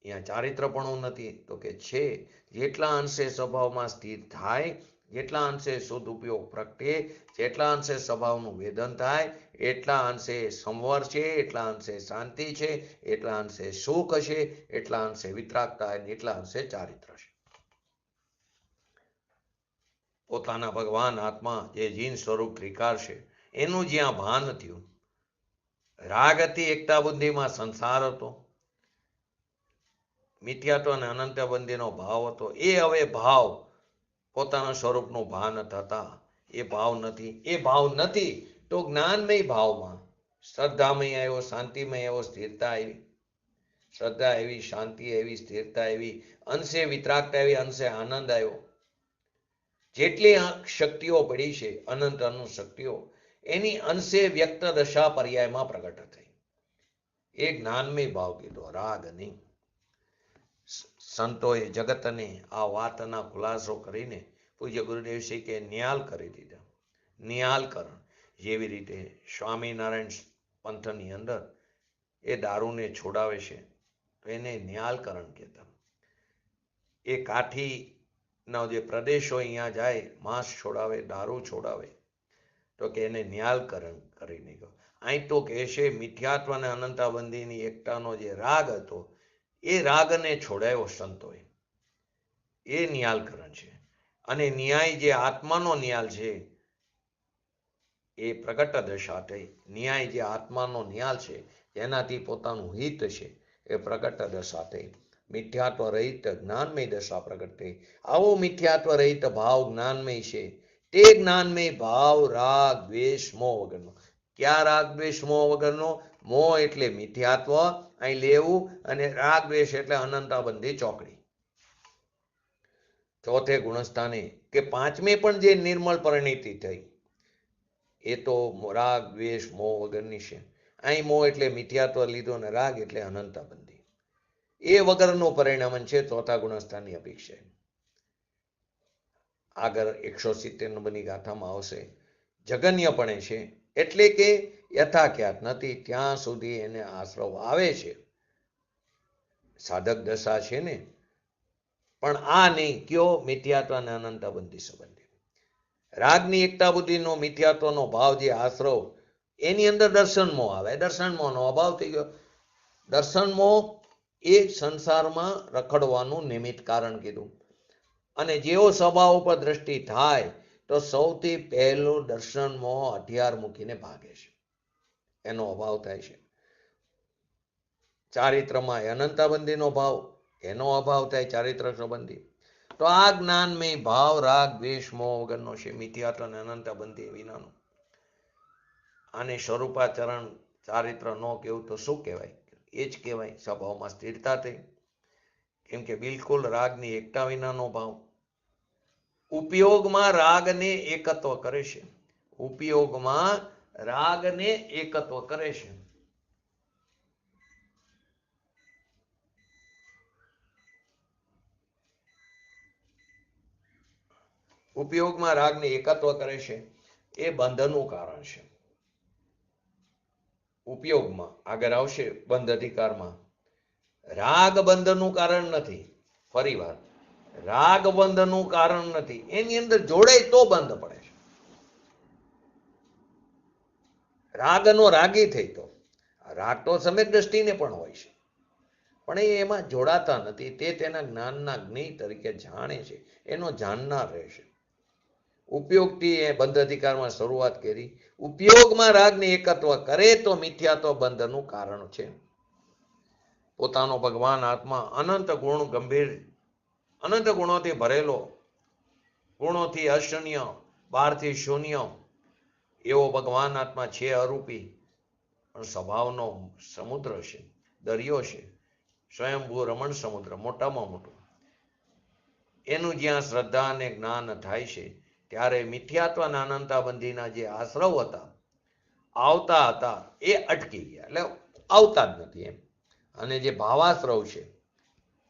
અહીંયા ચારિત્રપણું નથી. તો કે છે, જેટલા અંશે સ્વભાવમાં સ્થિર થાય, જેટલા અંશે શુદ્ધ ઉપયોગ પ્રગટે, જેટલા અંશે સ્વભાવનું વેદન થાય, એટલા અંશે સંવર છે, એટલા અંશે શાંતિ છે, એટલા અંશે સુખ છે, એટલા અંશે વિતરાગતા, એટલા અંશે ચારિત્ર છે. પોતાના ભગવાન આત્મા જે જીન સ્વરૂપ ત્રિકાર છે એનું જ્યાં ભાન થયું, રાગ હતી એકતા બુદ્ધિમાં સંસાર હતો, મિથ્યાત્વ અને અનંતબંધીનો ભાવ હતો, એ હવે ભાવ પોતાના સ્વરૂપનું ભાન થતા એ ભાવ નથી. એ ભાવ નથી તો જ્ઞાનમય ભાવમાં શ્રદ્ધામય આવ્યો, શાંતિમય આવ્યો, સ્થિરતા આવી. શ્રદ્ધા એવી, શાંતિ એવી, સ્થિરતા એવી, અંશે વિતરાગતા એવી, અંશે આનંદ આવ્યો. જેટલી શક્તિઓ પડી છે અનંત અનંત શક્તિઓ, એની અંશે વ્યક્ત દશા પર્યાયમાં પ્રગટ થઈ. એ જ્ઞાનમય ભાવ કીધો, રાગ નહીં. સંતોએ જગતને આ વાતના ખુલાસો કરીને પૂજ્ય ગુરુદેવ શ્રી કે નિયાલ કરી દીધા. નિયાલકરણ, જેવી રીતે સ્વામિનારાયણ પંથની અંદર એ દારૂને છોડાવે છે તો એને નિયાલકરણ કહેતા. એ કાઠીના જે પ્રદેશો અહીંયા જાય, માંસ છોડાવે, દારૂ છોડાવે, તો કે એને નિયાલકરણ કરીને કહો. અહીં તો કહેશે મિથ્યાત્વ અને અનંતાબંધીની એકતાનો જે રાગ હતો એ રાગને છોડાયો સંતોએ, એ નિયાલકરણ છે. અને ન્યાય જે આત્માનો નિયાલ છે એ પ્રગટ દશા થઈ. ન્યાય જે આત્માનો નિયાલ છે જેનાથી પોતાનું હિત છે એ પ્રગટ દશા થઈ. મિથ્યાત્વ રહિત જ્ઞાનમય દશા પ્રગટ થઈ. આવો મિથ્યાત્વ રહિત ભાવ જ્ઞાનમય છે, તે જ્ઞાનમય ભાવ રાગ દ્વેષ મોહ વગરનો. ક્યાં રાગ દ્વેષ મોહ વગરનો? મોહ એટલે મિથ્યાત્વ અહીં લેવું, અને રાગ દ્વેષ એટલે અનંતાબંધી ચોકડી. ચોથે ગુણસ્થાને કે પાંચમે પણ જે નિર્મળ પરિણીતિ થઈ એ તો રાગ દ્વેષ મોહ વગરની છે. અહીં મોહ એટલે મિથ્યાત્વ લીધો, અને રાગ એટલે અનંતાબંધી, એ વગરનું પરિણામન છે ચોથા ગુણસ્થાનની અપેક્ષા. આગળ 170 નંબરની ગાથામાં આવશે. જગન્યપણે છે એટલે કે યથાખ્યાત નથી ત્યાં સુધી એને આશ્રવ આવે છે, સાધક દશા છે ને. પણ આ નહીં કયો મિથ્યાત્વ અને અનંતાબંધી સંબંધી. રાગની એકતા બુદ્ધિનો મિથ્યાત્વનો ભાવ જે આશ્રવ, એની અંદર દર્શન મોહ આવે. દર્શન મોહનો અભાવ થઈ ગયો. દર્શન મોહ એ સંસારમાં રખડવાનું નિમિત્ત કારણ કીધું. અને જેવો સ્વભાવ ઉપર દ્રષ્ટિ થાય તો સૌથી પહેલું દર્શન મોહ હથિયાર મૂકીને ભાગે છે, એનો અભાવ થાય છે. ચારિત્રમાં અનંતાબંધીનો ભાવ, એનો અભાવ થાય ચારિત્ર સંબંધી. તો આ જ્ઞાનમય ભાવ રાગ દ્વેષ મોહ વગરનો છે, મિથ્યાત્વ અને અનંતાબંધી વિનાનો. આને સ્વરૂપાચરણ ચારિત્ર ન કહેવું તો શું કહેવાય? એ જ કહેવાય સ્વભાવમાં સ્થિરતા થઈ. કેમ કે બિલકુલ રાગની એકતા વિનાનો ભાવ, ઉપયોગમાં રાગને એકત્વ કરે છે. ઉપયોગમાં રાગને એકત્વ કરે છે. ઉપયોગમાં રાગને એકત્વ કરે છે એ બંધનું કારણ છે. ઉપયોગમાં આગળ આવશે બંધ અધિકારમાં. રાગ બંધનું કારણ નથી. ફરી વાર, રાગ બંધનું કારણ નથી. એની અંદર જોડે તો બંધ પડે છે. રાગનો રાગી થઈ તો રાગ તો સમ્યક દ્રષ્ટિને પણ હોય છે, પણ એ એમાં જોડાતા નથી. તે તેના જ્ઞાનના જ્ઞેય તરીકે જાણે છે, એનો જાણનાર રહેશે. ઉપયોગથી એ બંધ અધિકારમાં શરૂઆત કરી. ઉપયોગમાં રાગને એકત્વ કરે તો મિથ્યાત્વ બંધનું કારણ છે. પોતાનો ભગવાન આત્મા અનંત ગુણ ગંભીર, અનંત ગુણોથી ભરેલો, ગુણોથી અશૂન્ય, બહારથી શૂન્ય એવો ભગવાન આત્મા છે, અરૂપી, પણ સ્વભાવનો સમુદ્ર છે, દરિયો છે, સ્વયંભૂ રમણ સમુદ્ર, મોટામાં મોટું. એનું જ્યાં શ્રદ્ધા અને જ્ઞાન થાય છે ત્યારે મિથ્યાત્વ અને અનંતાબંધીના જે આશ્રવ હતા, આવતા હતા, એ અટકી ગયા, એટલે આવતા જ નથી એમ. અને જે ભાવાશ્રવ છે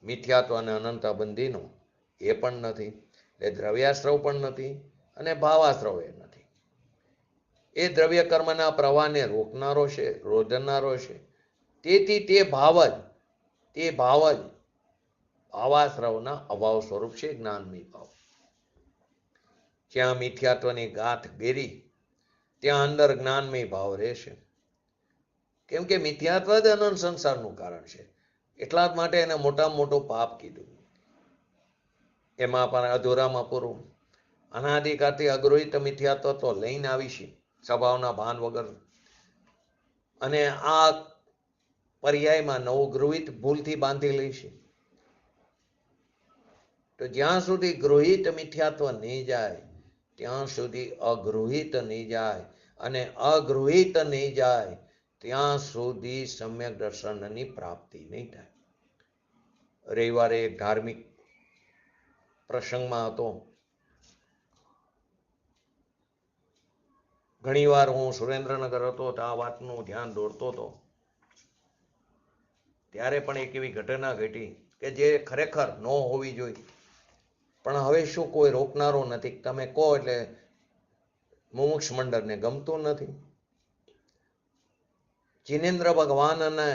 મિથ્યાત્વ અને અનંતાબંધીનો, એ પણ નથી. એટલે દ્રવ્યાશ્રવ પણ નથી અને ભાવાશ્રવ એ નથી. એ દ્રવ્ય કર્મના પ્રવાહને રોકનારો છે, રોધનારો છે. તેથી તે ભાવ જ ભાવાશ્રવના અભાવ સ્વરૂપ છે, જ્ઞાનમય ભાવ. જ્યાં મિથ્યાત્વની ગાંઠ ગેરી ત્યાં અંદર જ્ઞાનમય ભાવ રહેશે. કેમ કે મિથ્યાત્વ જ અનંત સંસારનું કારણ છે. એટલા જ માટે એને મોટામાં મોટું પાપ કીધું. એમાં પણ અધૂરામાં પૂરું. અનાદિકાળથી અગૃહિત મિથ્યાત્વ તો લઈને આવી છે, સ્વભાવના ભાન વગર. અને આ પર્યાયમાં નવું ગૃહિત ભૂલથી બાંધી લઈશે. તો જ્યાં સુધી ગૃહિત મિથ્યાત્વ નહીં જાય ત્યાં સુધી અગૃહિત નહીં જાય, અને અગૃહિત નહીં જાય ત્યાં સુધી સમ્યક દર્શનની પ્રાપ્તિ નહીં થાય. રવિવારે એક ધાર્મિક પ્રસંગમાં હતો. ઘણીવાર હું સુરેન્દ્રનગર હતો તો આ વાતનું ધ્યાન દોરતો હતો. ત્યારે પણ એક એવી ઘટના ઘટી કે જે ખરેખર ન હોવી જોઈએ, પણ હવે શું, કોઈ રોકનારો નથી. તમે કહો એટલે મુમુક્ષ મંડળને ગમતું નથી. જિનેન્દ્ર ભગવાનના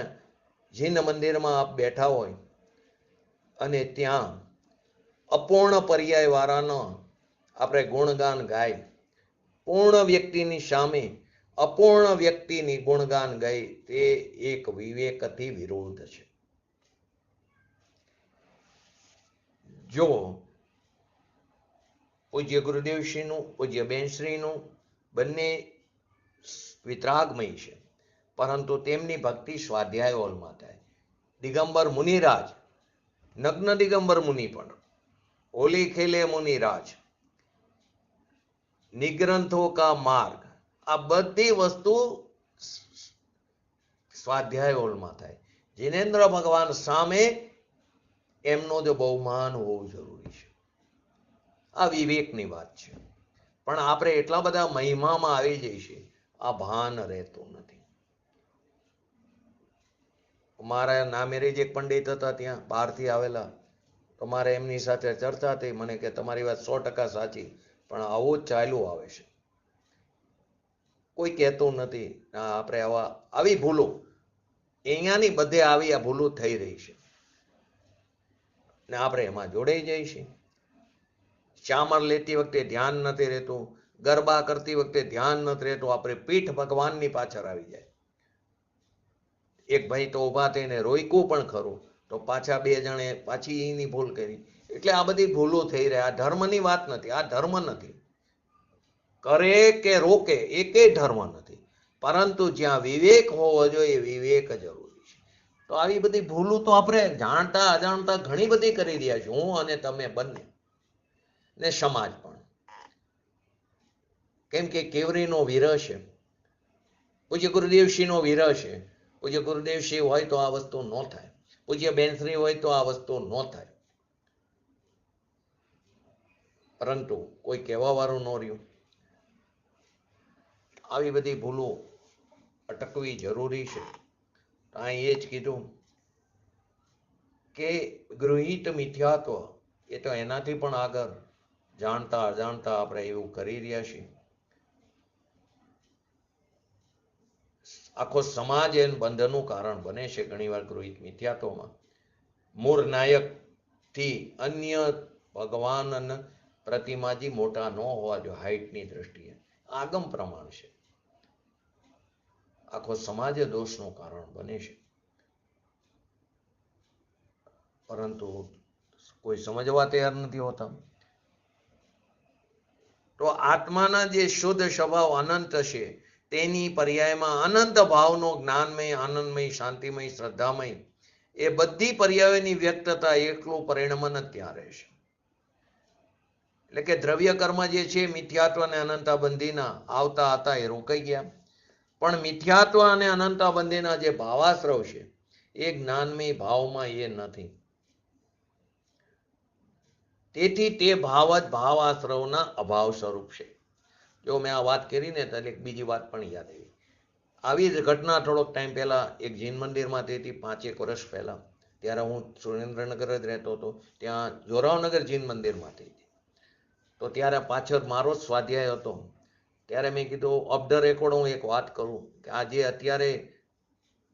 જીન મંદિરમાં આપ બેઠા હોય અને ત્યાં અપૂર્ણ પર્યાય વાળાનો આપણે ગુણગાન ગાય, પૂર્ણ વ્યક્તિની સામે અપૂર્ણ વ્યક્તિની ગુણગાન ગાય, તે એક વિવેકથી વિરોધ છે. જો પૂજ્ય ગુરુદેવશ્રીનું, પૂજ્ય બેનશ્રીનું બંને વિતરાગમય છે, પરંતુ તેમની ભક્તિ સ્વાધ્યાય હોલમાં થાય. દિગંબર મુનિરાજ, નગ્ન દિગંબર મુનિ પણ, હોલી ખેલે મુનિરાજ, નિગ્રંથો કા માર્ગ, આ બધી વસ્તુ સ્વાધ્યાય હોલમાં થાય. જિનેન્દ્ર ભગવાન સામે એમનો જો બહુમાન હોવું જરૂરી છે. આ વિવેકની વાત છે. પણ આપણે એટલા બધા મહિમામાં આવી જઈશું, આ ભાન રહેતું નથી. મારા નામેરે જ એક પંડિત હતા ત્યાં બહારથી આવેલા, તો મારે એમની સાથે ચર્ચા થઈ. મને કે તમારી વાત 100% સાચી, પણ આવું જ ચાલ્યું આવે છે. કોઈ કહેતું નથી. આપણે આવી ભૂલો અહીંયાની બધે આવી આ ભૂલો થઈ રહી છે ને આપણે એમાં જોડાઈ જઈએ છીએ. ચામર લેતી વખતે ધ્યાન નથી રહેતું, ગરબા કરતી વખતે ધ્યાન નથી રહેતું, આપણે પીઠ ભગવાનની પાછળ આવી જાય. એક ભાઈ તો ઊભા થઈને રોક્યું પણ ખરું, તો પાછા 2 જણે પાછી એની ભૂલ કરી. એટલે આ બધી ભૂલો થઈ રહી. આ ધર્મની વાત નથી, આ ધર્મ નથી. કરે કે રોકે એ કઈ ધર્મ નથી, પરંતુ જ્યાં વિવેક હોવો જોઈએ વિવેક જરૂરી છે. તો આવી બધી ભૂલો તો આપણે જાણતા અજાણતા ઘણી બધી કરી રહ્યા છીએ, હું અને તમે બંને, ને સમાજ પણ. કેમ કે કેવરીનો વિરહ છે, પૂજ્ય ગુરુદેવશ્રીનો વિરહ છે. પૂજ્ય ગુરુદેવશ્રી હોય તો આ વસ્તુ ન થાય, પૂજ્ય બેનશ્રી હોય તો આ વસ્તુ ન થાય. પરંતુ કોઈ કહેવાવાળું ન રહ્યું. આવી બધી ભૂલો અટકવી જરૂરી છે. અહીં એ જ કીધું કે ગૃહિત મિથ્યાત્વ એ તો એનાથી પણ આગળ જાણતા અજાણતા આપણે એવું કરી રહ્યા છીએ. આખો સમાજ એ બંધનું કારણ બને છે ઘણીવાર ગૃહિત મિથ્યાત્વમાં. મૂળ નાયકથી અન્ય ભગવાન પ્રતિમાજી મોટા ન હોવા જોઈએ હાઇટની દ્રષ્ટિએ, આગમ પ્રમાણ છે. આખો સમાજ દોષનું કારણ બને છે, પરંતુ કોઈ સમજવા તૈયાર નથી હોતા. તો આત્માના જે શુદ્ધ સ્વભાવ અનંત છે તેની પર્યાયમાં અનંત ભાવનો જ્ઞાનમય, આનંદમય, શાંતિમય, શ્રદ્ધામય એ બધી પર્યાયોની વ્યક્તતા એકલું પરિણમન જ ત્યાં રહેશે. એટલે કે દ્રવ્ય કર્મ જે છે મિથ્યાત્વ અને અનંતાબંધીના આવતા હતા એ રોકાઈ ગયા, પણ મિથ્યાત્વ અને અનંતાબંધીના જે ભાવાશ્રવ છે એ જ્ઞાનમય ભાવમાં એ નથી. તેથી તે ભાવ જ ભાવાશ્રવના અભાવ સ્વરૂપ છે. જો મેં આ વાત કરી ને તો એક બીજી વાત પણ યાદ આવી. આવી જ ઘટના થોડોક ટાઈમ પહેલા એક જૈન મંદિરમાં થઈ હતી, 5-1 વર્ષ પહેલા. ત્યારે હું સુરેન્દ્રનગર જ રહેતો હતો. ત્યાં જોરાવનગર જૈન મંદિરમાં થઈ હતી. તો ત્યારે પાછળ મારો જ સ્વાધ્યાય હતો. ત્યારે મેં કીધું ઓફ ધ રેકોર્ડ હું એક વાત કરું કે આજે અત્યારે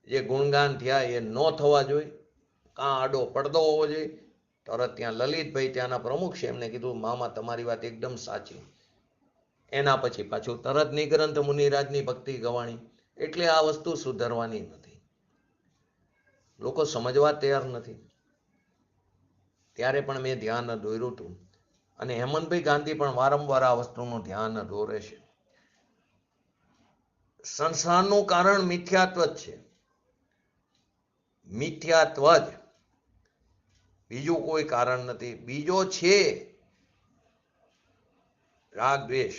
જે ગુણગાન થયા એ ન થવા જોઈએ, કાં આડો પડદો હોવો જોઈએ. તરત ત્યાં લલિતભાઈ ત્યાંના પ્રમુખ છે, એમને કીધું મામા તમારી વાત એકદમ સાચી. એના પછી પાછું તરત નિગ્રંથ મુનિરાજની ભક્તિ ગવાણી. એટલે આ વસ્તુ સુધરવાની નથી, લોકો સમજવા તૈયાર નથી. ત્યારે પણ મેં ધ્યાન દોર્યું હતું, અને હેમંતભાઈ ગાંધી પણ વારંવાર આ વસ્તુનું ધ્યાન દોરે છે. સંસારનું કારણ મિથ્યાત્વ જ છે, મિથ્યાત્વ જ, બીજું કોઈ કારણ નથી. બીજો છે રાગ દ્વેષ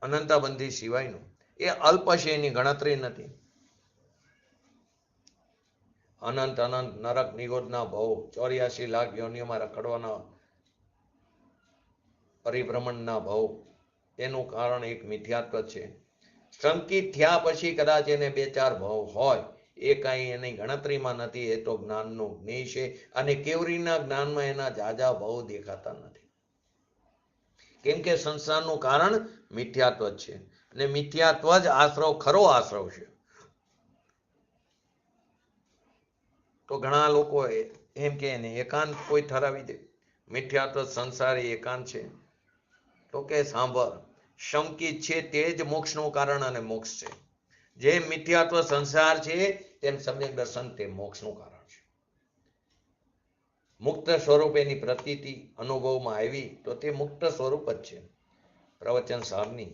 અનંતાબંધી સિવાયનું, એ અલ્પ છે, એની ગણતરી નથી. અનંત અનંત નરક નિગોદના ભવ, 84 લાખ યોનિઓમાં રખડવાના પરિભ્રમણના ભવ, એનું કારણ એક મિથ્યાત્વ છે. સંકિત થયા પછી કદાચ એને 2-4 ભવ હોય, એ કાંઈ એની ગણતરીમાં નથી. એ તો જ્ઞાનનું જ્ઞેય છે, અને કેવરીના જ્ઞાનમાં એના જાજા ભવ દેખાતા નથી. કેમ કે સંસારનું કારણ મિથ્યાત્વ જ છે, અને મિથ્યાત્વ જ આશ્રવ, ખરો આશ્રવ છે. તો ઘણા લોકો એમ કે એને એકાંત કોઈ ઠરાવી દે, મિથ્યાત્વ સંસારી એકાંત છે. તો કે સાંભળ, સંકિત છે તે જ મોક્ષનું કારણ અને મોક્ષ છે. જેમ મિથ્યાત્વ સંસાર છે તેમ સમ્યક દર્શન તે મોક્ષનું કારણ છે. મુક્ત સ્વરૂપ એની પ્રતીતિ અનુભવમાં આવી તો તે મુક્ત સ્વરૂપ જ છે. પ્રવચન સારની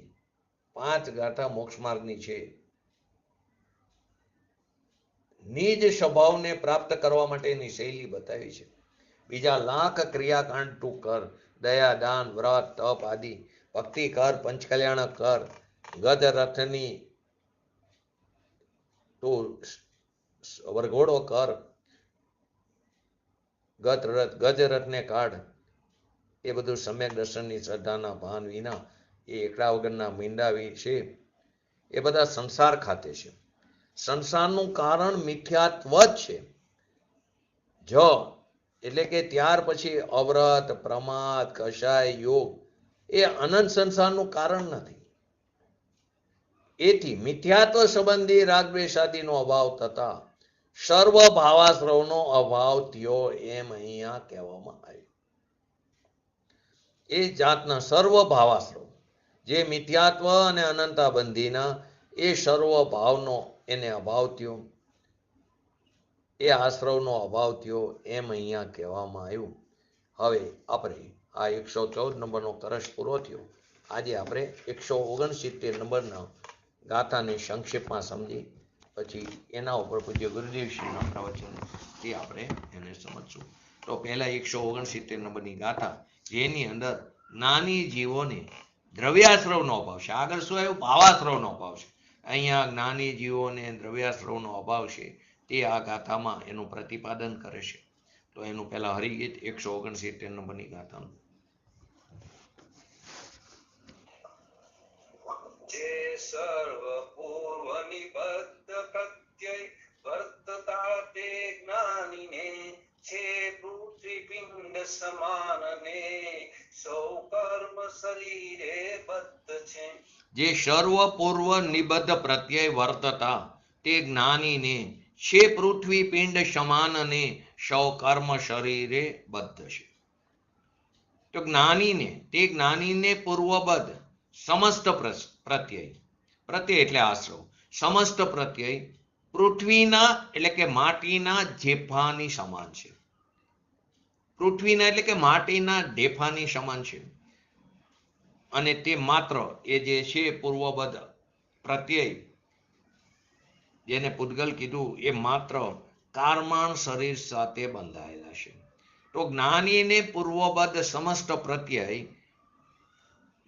5 ગાથા મોક્ષ માર્ગની છે. નિજ સ્વભાવને પ્રાપ્ત કરવા માટેની શૈલી બતાવી છે. બીજા લાખ ક્રિયાકાંડ તું કર, દયા, દાન, વ્રત, તપ આદિ, ભક્તિ કર, પંચકલ્યાણ કર, ગજ રથની તું વરઘોડો કર, ગજ રથને કાઢ. એ બધું સમ્યક દર્શનની શ્રદ્ધાના ભાન વિના, એ એકડા વગરના મીંડા છે, એ બધા સંસાર ખાતે છે. સંસારનું કારણ મિથ્યાત્વ જ છે. એટલે કે ત્યાર પછી અવ્રત, પ્રમાદ, કષાય, યોગ એ અનંત સંસારનું કારણ નથી. એથી મિથ્યાત્વ સંબંધી રાગદ્વેષાદિનો અભાવ થતા સર્વ ભાવાશ્રવનો અભાવ થયો, એમ અહીંયા કહેવામાં આવ્યું. એ જાતના સર્વ ભાવાશ્રવ જે મિથ્યાત્વ અને અનંતાબંધીના, એ સર્વ ભાવનો એને અભાવ થયો, એ આશ્રવનો અભાવ થયો, એમ અહીંયા કહેવામાં આવ્યું. હવે આપણે આ 114 નંબરનો કરશ પૂરો થયો. આજે આપણે 169 નંબરના ગાથાને સંક્ષેપમાં સમજી પછી એના ઉપર પૂજ્ય ગુરુદેવશ્રીના પ્રવચન તે આપણે એને સમજશું. તો પહેલા 169 નંબરની ગાથા, જેની અંદર નાની જીવોને દ્રવ્યાશ્રવનો અભાવ છે. આગળ શું આવ્યું? ભાવાશ્રવનો અભાવ છે. અહીંયા જ્ઞાની જીવોને દ્રવ્યાશ્રવનો અભાવ છે, તે આ ગાથામાં એનું પ્રતિપાદન કરે છે. તો એનું પહેલા હરિગીત 169 નંબરની ગાથાનું.
સર્વ પૂર્વ નિબદ્ધ પ્રત્યય વર્તતા તે જ્ઞાનીને છે પૃથ્વી પિંડ સમાનને સૌ કર્મ શરીરે બદ્ધ છે.
જે સર્વ પૂર્વ નિબદ્ધ પ્રત્યય વર્તતા તે જ્ઞાનીને છે પૃથ્વી પિંડ સમાનને સૌ કર્મ શરીરે બદ્ધ છે. તો જ્ઞાનીને પૂર્વબદ્ધ સમસ્ત પ્રત્યય એટલે આશ્રવ, સમસ્ત પ્રત્યય પૃથ્વીના એટલે કે માટીના ઢેફાની સમાન છે. પૃથ્વીના એટલે કે માટીના ઢેફાની સમાન છે. અને તે માત્ર એ જે છે પૂર્વબદ્ધ પ્રત્યય જેને પૂતગલ કીધું એ માત્ર કારમાણ શરીર સાથે બંધાયેલા છે. તો જ્ઞાનીને પૂર્વબદ્ધ સમસ્ત પ્રત્યય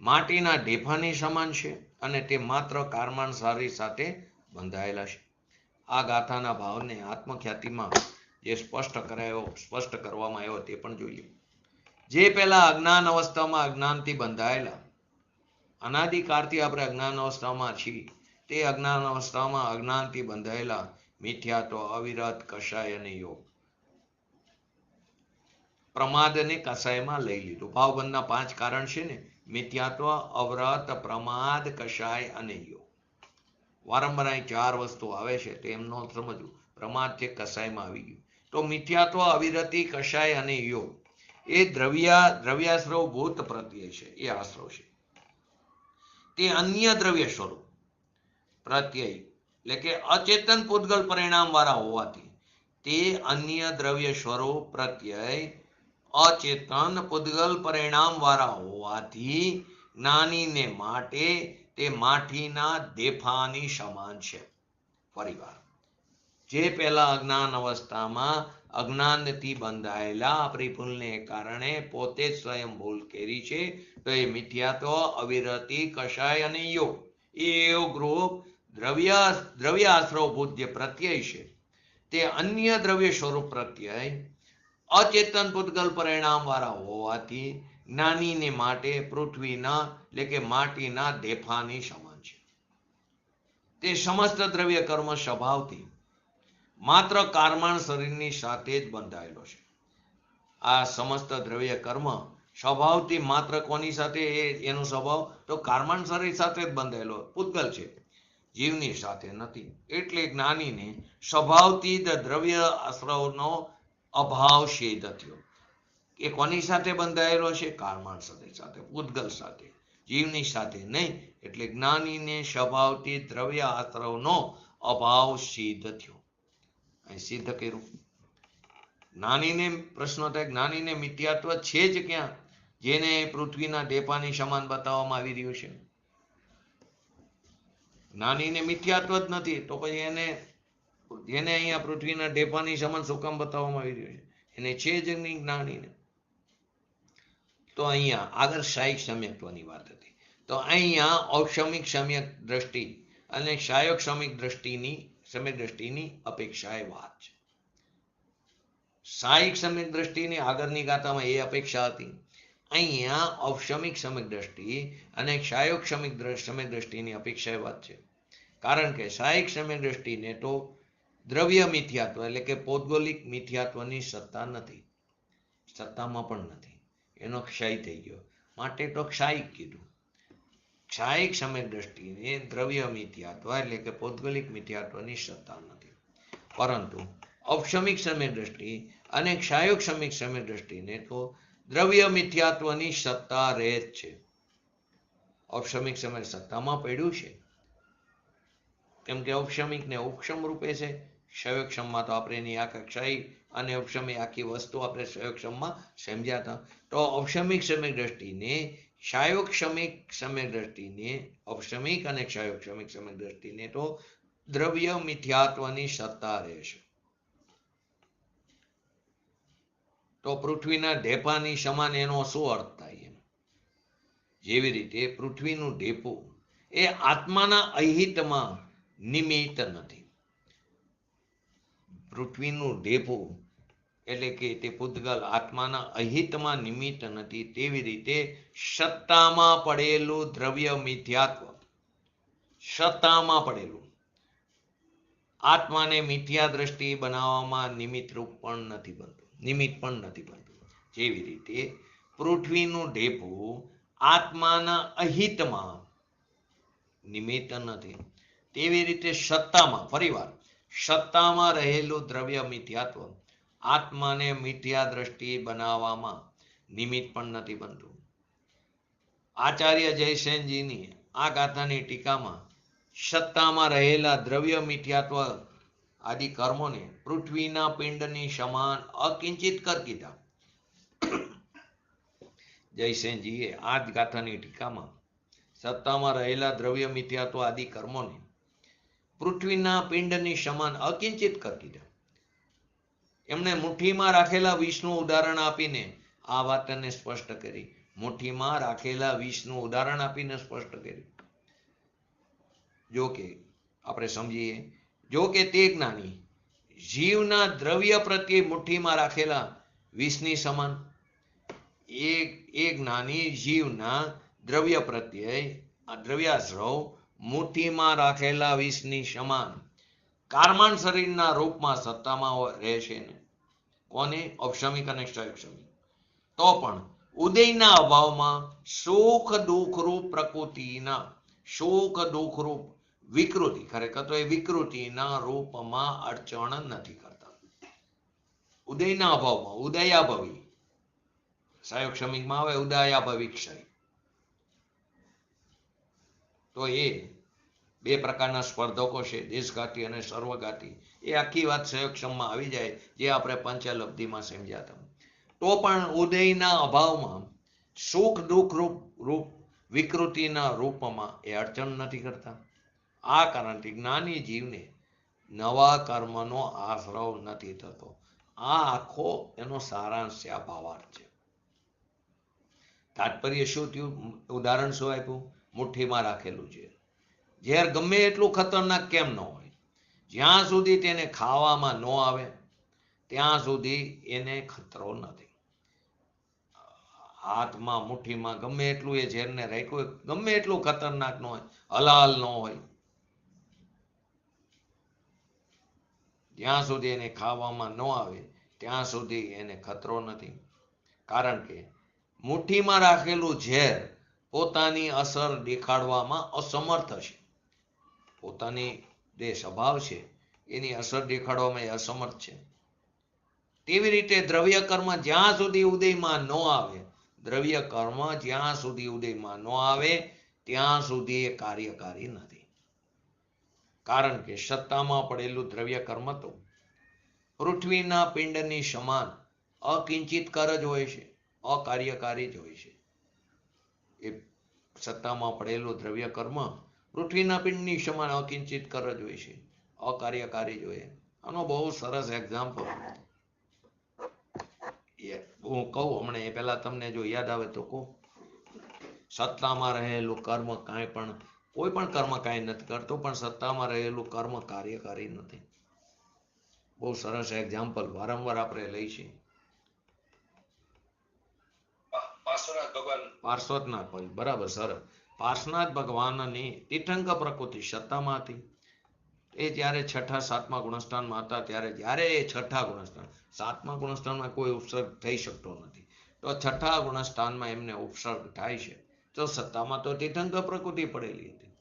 માટીના ઢેફાની સમાન છે અને તે માત્ર કારમાણ શરીર સાથે બંધાયેલા છે. આ ગાથાના ભાવને આત્મખ્યાતિમાં જે સ્પષ્ટ કરવામાં આવ્યો તે પણ જોઈએ. જે પહેલા અજ્ઞાન અવસ્થામાં અજ્ઞાનથી બંધાયેલા, અનાદિકાળથી આપણે અજ્ઞાન અવસ્થામાં છીએ, તે અજ્ઞાન અવસ્થામાં અજ્ઞાનથી બંધાયેલા મિથ્યાત્વ, અવિરત, કષાય અને યોગ, પ્રમાદને કષાયમાં લઈ લીધું. ભાવબંધના 5 કારણ છે ને, મિથ્યાત્વ, અવરત, પ્રમાદ, કષાય અને યોગ. વારંવાર અહીં 4 વસ્તુ આવે છે તો એમનો સમજવું. પ્રમાદ છે કષાયમાં આવી ગયું. તો મિથ્યાત્વ, અવિરતિ, કષાય અને યોગ એ દ્રવ્યાશ્રવ ભૂત પ્રત્યય છે, એ આશ્રવ છે. તે અન્ય દ્રવ્ય સ્વરૂપ પ્રત્યય એટલે કે અચેતન પૂતગલ પરિણામ વાળા હોવાથી, તે અન્ય દ્રવ્ય સ્વરૂપ પ્રત્યય અચેતન પૂતગલ પરિણામ વાળા હોવાથી જ્ઞાનીને માટે તે માટીના દેફાની સમાન છે. ફરીવાર, જે પહેલા અજ્ઞાન અવસ્થામાં અજ્ઞાનથી બંધાયેલા પરિપૂર્ણને કારણે પોતે જ સ્વયં ભૂલ કરી છે, તો એ મિથ્યાત્વ, અવિરતિ, કષાય અને યોગ એ યોગરૂપ દ્રવ્યાશ્રવભૂત જે પ્રત્યય છે તે અન્ય દ્રવ્ય સ્વરૂપ પ્રત્યય અચેતન પૂતગલ પરિણામ વાળા હોવાથી જ્ઞાનીને માટે પૃથ્વીના એટલે કે માટીના દેફાની સમાન છે. તે સમસ્ત દ્રવ્ય કર્મ સ્વભાવથી માત્ર કારમાણ શરીરની સાથે જ બંધાયેલો છે. આ સમસ્ત દ્રવ્ય કર્મ સ્વભાવથી માત્ર કોની સાથે એનો સ્વભાવ? તો કારમાણ શરીર સાથે જ બંધાયેલો પૂતગલ છે, જીવની સાથે નથી. એટલે જ્ઞાનીને સ્વભાવથી દ્રવ્ય આશ્રવનો અભાવ સિદ્ધ થયો. એ કોની સાથે બંધાયેલો છે? કારમાણ શરીર સાથે, પૂતગલ સાથે, જીવની સાથે નહીં. એટલે જ્ઞાનીને સ્વભાવથી દ્રવ્ય આશ્રવનો અભાવ સિદ્ધ થયો. અહીં સિદ્ધ કર્યું. જ્ઞાનીને પ્રશ્ન થાય, જ્ઞાનીને મિથ્યાત્વ છે જ ક્યાં જેને પૃથ્વીના ઢેફાની સમાન બતાવવામાં આવી રહ્યું છે? જ્ઞાનીને મિથ્યાત્વ જ નથી તો પછી એને અહીંયા પૃથ્વીના ઢેફાની સમાન શું કામ બતાવવામાં આવી રહ્યું છે? એને છે જ નહીં જ્ઞાનીને. તો અહીંયા આગળ સાયિક સમ્યક્ત્વની વાત હતી. તો અહીંયા ઔક્ષમિક સમ્યક દ્રષ્ટિ અને સાયોગ સમ્યક દ્રષ્ટિની અપેક્ષાએ વાત છે. સાયિક સમ્યક દ્રષ્ટિની આગળની ગાથામાં એ અપેક્ષા હતી. અહીંયા ઔક્ષમિક સમ્યક દ્રષ્ટિ અને સાયોગ સમ્યક દ્રષ્ટિની અપેક્ષાએ વાત છે. કારણ કે સાયિક સમ્યક દ્રષ્ટિને તો દ્રવ્ય મિથ્યાત્વ એટલે કે ભૌગોલિક મિથ્યાત્વની સત્તા નથી, સત્તામાં પણ નથી. એનો ક્ષય થઈ ગયો, માટે તો ક્ષાયિક કીધું. ક્ષાયિક સમ્યક દ્રષ્ટિને દ્રવ્ય મિથ્યાત્વ એટલે કે ભૌગોલિક મિથ્યાત્વની સત્તા નથી. પરંતુ ઔક્ષમિક સમ્યક દ્રષ્ટિ અને ક્ષાયોગ સમ્યક દ્રષ્ટિને તો દ્રવ્ય મિથ્યાત્વની સત્તા રહે જ છે. ઔક્ષમિક સમ્યક સત્તામાં પડ્યું છે, કેમ કે ઔક્ષમિકને ઉપક્ષમ રૂપે છે. ક્ષયોક્ષમમાં તો આપણે એની આખા ક્ષય અને ઉપક્ષમી આખી વસ્તુ આપણે ક્ષયોક્ષમમાં સમજ્યા હતા. તો ઔક્ષમિક સમ્યક દ્રષ્ટિને ક્ષયોક્ષમિક સમ્યક દ્રષ્ટિને ઔક્ષમિક અને ક્ષયોક્ષમિક સમ્યક દ્રષ્ટિને તો દ્રવ્ય મિથ્યાત્વની સત્તા રહેશે. તો પૃથ્વીના ઢેફાની સમાન એનો શું અર્થ થાય? જેવી રીતે પૃથ્વીનું ઢેફું એ આત્માના અહિતમાં નિમિત્ત નથી. પૃથ્વીનું ઢેફું એટલે કે તે પૂતગલ આત્માના અહિતમાં નિમિત્ત નથી. તેવી રીતે સત્તામાં પડેલું દ્રવ્ય મિથ્યાત્વ સત્તામાં પડેલું, આત્માને મિથ્યા દ્રષ્ટિ બનાવવામાં નિમિત્ત પણ નથી બનતું. જેવી રીતે પૃથ્વીનું ઢેફું આત્માના અહિતમાં નિમિત્ત નથી, તેવી રીતે સત્તામાં, ફરીવાર, સત્તામાં રહેલું દ્રવ્ય મિથ્યાત્વ આત્માને મિથ્યા દ્રષ્ટિ બનાવવામાં નિમિત્ત પણ નથી બનતું. આચાર્ય જયસેનજીની આ ગાથાની ટીકામાં સત્તામાં રહેલા દ્રવ્ય મિથ્યાત્વ આદિ કર્મોને પૃથ્વીના પિંડની સમાન અકિંચિત કર કીધા. જયસેનજીએ આ ગાથાની ટીકામાં સત્તામાં રહેલા દ્રવ્ય મિથ્યાત્વ આદિ કર્મોને પૃથ્વીના પિંડની સમાન અકિંચિત કર કીધા. એમણે મુઠ્ઠીમાં રાખેલા વિષનું ઉદાહરણ આપીને આ વાતને સ્પષ્ટ કરી. મુઠ્ઠીમાં રાખેલા વિષનું ઉદાહરણ આપીને સ્પષ્ટ કરી. જો કે આપણે સમજીએ, જો કે તે જ્ઞાની જીવના દ્રવ્ય પ્રત્યે મુઠ્ઠીમાં રાખેલા વિષની સમાન, એ જ્ઞાની જીવના દ્રવ્ય પ્રત્યે આ દ્રવ્યાશ્રવ મુઠ્ઠીમાં રાખેલા વિષની સમાન કારમાન શરીરના રૂપમાં સત્તામાં રહેશે ને. કોને? ઔપશમિક અને ક્ષયક્ષમિક. તો પણ ઉદયના અભાવમાં સુખ દુઃખરૂપ પ્રકૃતિના, સુખ દુઃખરૂપ વિકૃતિ, ખરેખર તો એ વિકૃતિના રૂપમાં અડચણ નથી કરતા. ઉદયના અભાવમાં, ઉદયાભવી, ક્ષયક્ષમિકમાં આવે ઉદયાભવી ક્ષય. તો એ બે પ્રકારના સ્પર્ધકો છે, દેશઘાતી અને સર્વઘાતી. એ આખી વાત ક્ષયક્ષમમાં આવી જાય, જે આપણે પંચલબ્ધિમાં સમજ્યા હતા. તો પણ ઉદયના અભાવમાં સુખ દુઃખ રૂપ વિકૃતિના રૂપમાં એ અડચણ નથી કરતા. આ કારણથી જ્ઞાની જીવને નવા કર્મનો આશ્રવ નથી થતો. આ આખો એનો સારાંશ છે, આ ભાવાર્થ છે. તાત્પર્ય શું થયું? ઉદાહરણ શું આપ્યું? મુઠ્ઠીમાં રાખેલું ઝેર. ઝેર ગમે એટલું ખતરનાક કેમ ન હોય, જ્યાં સુધી તેને ખાવામાં ન આવે ત્યાં સુધી એને ખતરો નથી. હાથમાં મુઠ્ઠીમાં ગમે એટલું એ ઝેરને રાખ્યું, ગમે એટલું ખતરનાક ન હોય, હલાલ ન હોય, જ્યાં સુધી એને ખાવામાં ન આવે ત્યાં સુધી એને ખતરો નથી. કારણ કે મુઠ્ઠીમાં રાખેલું ઝેર પોતાની અસર દેખાડવામાં અસમર્થ છે. પોતાની જે સ્વભાવ છે એની અસર દેખાડવામાં એ અસમર્થ છે. તેવી રીતે દ્રવ્ય કર્મ જ્યાં સુધી ઉદયમાં ન આવે, દ્રવ્ય કર્મ જ્યાં સુધી ઉદયમાં ન આવે ત્યાં સુધી એ કાર્યકારી નથી. કારણ કે સત્તામાં પડેલું દ્રવ્ય કર્મ તો પૃથ્વીના પિંડની સમાન અકિંચિત કર જ હોય છે, અકાર્યકારી જ હોય છે. એ સત્તામાં પડેલું દ્રવ્ય કર્મ પૃથ્વીના પિંડની સમાન અકિંચિત કર જ હોય છે, અકાર્યકારી જ હોય. આનો બહુ સરસ એક્ઝામ્પલ હું કહું હમણાં, એ પહેલા તમને જો યાદ આવે તો કહું. સત્તામાં રહેલું કર્મ કાંઈ પણ, કોઈ પણ કર્મ કાંઈ નથી કરતો, પણ સત્તામાં રહેલું કર્મ કાર્યકારી નથી. બહુ સરસ એક્ઝામ્પલ વારંવાર આપણે લઈ છીએ. પાર્શ્વનાથ ભગવાન, બરાબર, સરસ. પાર્શ્વનાથ ભગવાનની તીર્થંકર પ્રકૃતિ સત્તામાં હતી. એ જ્યારે છઠ્ઠા સાતમા ગુણસ્થાનમાં હતા ત્યારે, જ્યારે એ છઠ્ઠા ગુણસ્થાન, સાતમા ગુણસ્થાનમાં કોઈ ઉપસર્ગ થઈ શકતો નથી, તો છઠ્ઠા ગુણસ્થાનમાં એમને ઉપસર્ગ થાય છે. તો સત્તામાં તો તીર્થંકર પ્રકૃતિ પડેલી હતી,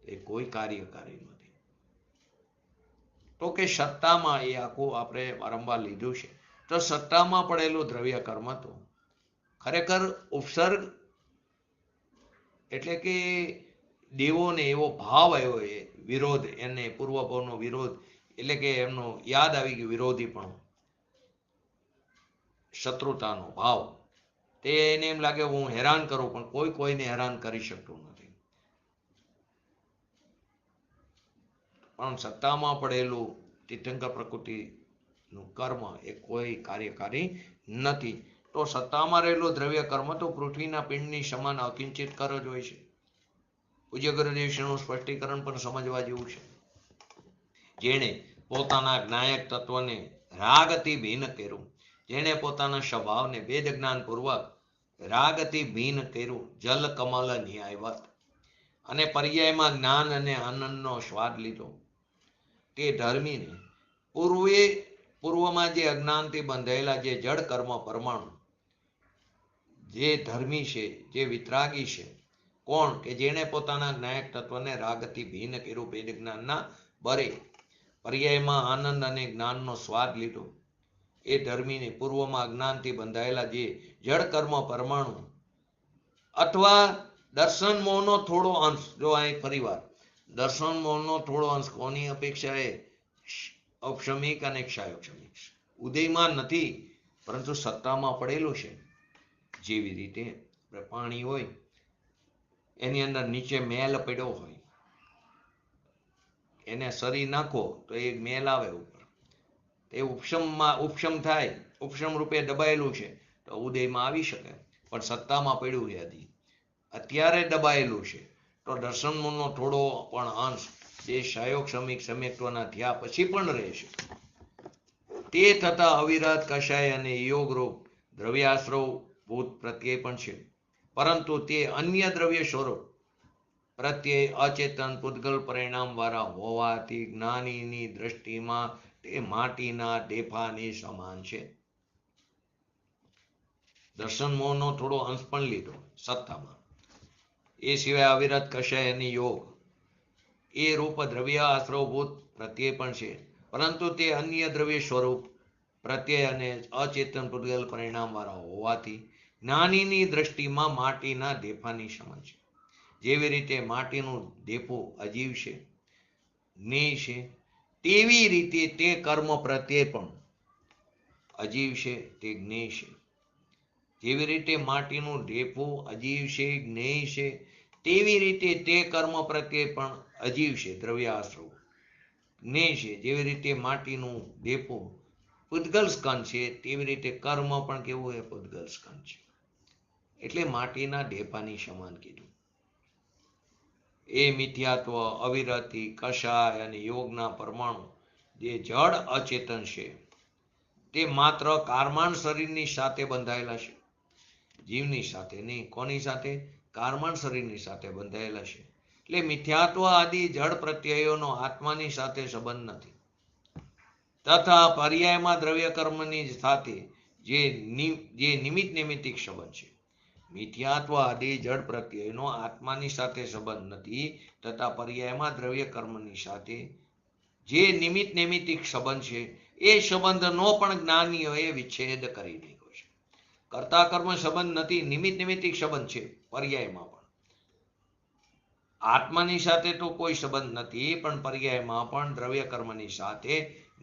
એ કોઈ કાર્યકારી નથી. તો કે સત્તામાં, એ આખું આપણે વારંવાર લીધું છે, તો સત્તામાં પડેલું દ્રવ્ય કર્મ તો ખરેખર ઉપસર્ગ એટલે કે દેવોને એવો ભાવ આવ્યો, એ વિરોધ, એને પૂર્વભાવનો વિરોધ, એટલે કે એમનો યાદ આવી ગયું વિરોધી પણ, શત્રુતાનો ભાવ. તે એને એમ લાગે હું હેરાન કરું, પણ કોઈ કોઈને હેરાન કરી શકતું નથી. પણ સત્તામાં પડેલું તીર્થંકર પ્રકૃતિનું કર્મ એ કોઈ કાર્યકારી નથી. તો સત્તામાં રહેલું દ્રવ્ય કર્મ તો પૃથ્વીના પિંડની સમાન અકિંચિત કર જ હોય છે. પૂજ્ય ગુરુદેવનું સ્પષ્ટીકરણ પણ સમજવા જેવું છે. જેણે પોતાના જ્ઞાયક તત્વને રાગથી ભિન્ન કર્યું, જેણે પોતાના સ્વભાવને વેદ જ્ઞાન પૂર્વક રાગથી ભિન્ન કર્યું, જલ કમલ ન્યાયવત, અને પર્યાયમાં જ્ઞાન અને આનંદનો સ્વાદ લીધો તે ધર્મીને પૂર્વમાં જે અજ્ઞાનથી બંધાયેલા જે જડ કર્મ પરમાણુ જે ધર્મી છે, જે વિતરાગી છે, કોણ કે જેણે પોતાના જ્ઞાયક તત્વને રાગથી ભિન્ન કર્યું ભેદ જ્ઞાનના બરે પર્યાયમાં આનંદ અને જ્ઞાનનો સ્વાદ લીધો એ ધર્મીને પૂર્વમાં અજ્ઞાનથી બંધાયેલા જે જડ કર્મ પરમાણુ અથવા દર્શન મોહનો થોડો અંશ, જો અહીં ફરીવાર દર્શન મોહનો થોડો અંશ કોની અપેક્ષાએ ઔપશમિક અને ક્ષાયોક્ષમિક ઉદયમાં નથી પરંતુ સત્તામાં પડેલું છે. જેવી રીતે પાણી હોય એની અંદર નીચે મેલ પડ્યો હોય, એને સરી નાખો તો એક મેલ આવે ઉપર, એ ઉપશમ થાય, ઉપશમ રૂપે દબાયેલું છે તો ઉદયમાં આવી શકે, પણ સત્તામાં પડ્યું છે હજી, અત્યારે દબાયેલું છે તો દર્શનનો થોડો પણ અંશ જે ક્ષાયોક્ષમિક સમ્યક્ત્વના થયા પછી પણ રહેશે. તે થતા અવિરત કષાય અને યોગરૂપ દ્રવ્યાશ્રવ ભૂત પ્રત્યય પણ છે, પરંતુ તે અન્ય દ્રવ્ય સ્વરૂપ પ્રત્યય અચેતન પૂતગલ પરિણામ વાળા હોવાથી જ્ઞાનીની દ્રષ્ટિમાં તે માટીના ઢેફાની સમાન છે. દર્શન મોહનો થોડો અંશ પણ લીધો સત્તામાં, એ સિવાય અવિરત કષાય અને યોગ એ રૂપ દ્રવ્ય આશ્રવભૂત પ્રત્યય પણ છે, પરંતુ તે અન્ય દ્રવ્ય સ્વરૂપ પ્રત્યય અને અચેતન પૂતગલ પરિણામ વાળા હોવાથી જ્ઞાનીની દ્રષ્ટિમાં માટીના ઢેફાની સમાન છે. જેવી રીતે માટીનું ઢેફું અજીવ છે, જ્ઞેય છે, તેવી રીતે તે કર્મ પ્રત્યે પણ અજીવ છે, તે જ્ઞેય છે. જેવી રીતે માટીનું ઢેફું અજીવ છે, જ્ઞેય છે, તેવી રીતે તે કર્મ પ્રત્યે પણ અજીવ છે, દ્રવ્ય આશ્રવ જ્ઞેય છે. જેવી રીતે માટીનું ઢેફું પૂતગલ સ્કંદ છે, તેવી રીતે કર્મ પણ કેવું છે, પૂતગલ સ્કંદ છે. એટલે માટીના ઢેફાની સમાન કીધું. એ મિથ્યાત્વ અવિરતિ કષાય અને યોગના પરમાણુ જે જડ અચેતન છે તે માત્ર કારમાન શરીરની સાથે બંધાયેલા છે, જીવની સાથે નહીં. કોની સાથે? કારમાન શરીરની સાથે બંધાયેલા છે. એટલે મિથ્યાત્વ આદિ જડ પ્રત્યયોનો આત્માની સાથે સંબંધ નથી, તથા પર્યાયમાં દ્રવ્ય કર્મની સાથે જે નિમિત્ત નૈમિત્તિક સંબંધ છે. મિથ્યાત્વ આદિ જડ પ્રત્યયનો આત્માની સાથે સંબંધ નથી, તથા પર્યાયમાં દ્રવ્ય કર્મની સાથે જે નિમિત્ત નૈમિત્તિક સંબંધ છે એ સંબંધનો પણ જ્ઞાનીઓએ વિચ્છેદ કરી નાખ્યો છે. કર્તા કર્મ સંબંધ નથી, નિમિત્ત નૈમિત્તિક સંબંધ છે. પર્યાયમાં પણ આત્માની સાથે તો કોઈ સંબંધ નથી, પણ પર્યાયમાં પણ દ્રવ્ય કર્મની સાથે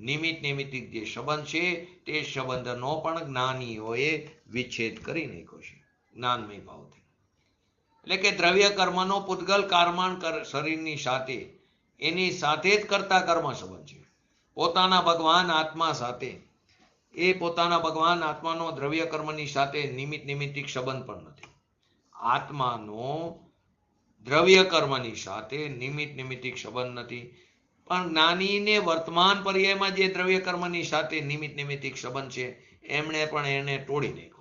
નિમિત્ત નૈમિત્તિક જે સંબંધ છે તે સંબંધનો પણ જ્ઞાનીઓએ વિચ્છેદ કરી નાખ્યો છે જ્ઞાનમય ભાવથી. એટલે કે દ્રવ્ય કર્મનો પૂતગલ કારમાન શરીરની સાથે એની સાથે જ કરતા કર્મ સંબંધ છે. પોતાના ભગવાન આત્મા સાથે, એ પોતાના ભગવાન આત્માનો દ્રવ્ય કર્મની સાથે નિમિત્ત નૈમિત્તિક સંબંધ પણ નથી. આત્માનો દ્રવ્ય કર્મની સાથે નિમિત્ત નૈમિત્તિક સંબંધ નથી, પણ જ્ઞાનીને વર્તમાન પર્યાયમાં જે દ્રવ્ય કર્મની સાથે નિમિત્ત નૈમિત્તિક સંબંધ છે એમણે પણ એને તોડી નાખ્યો.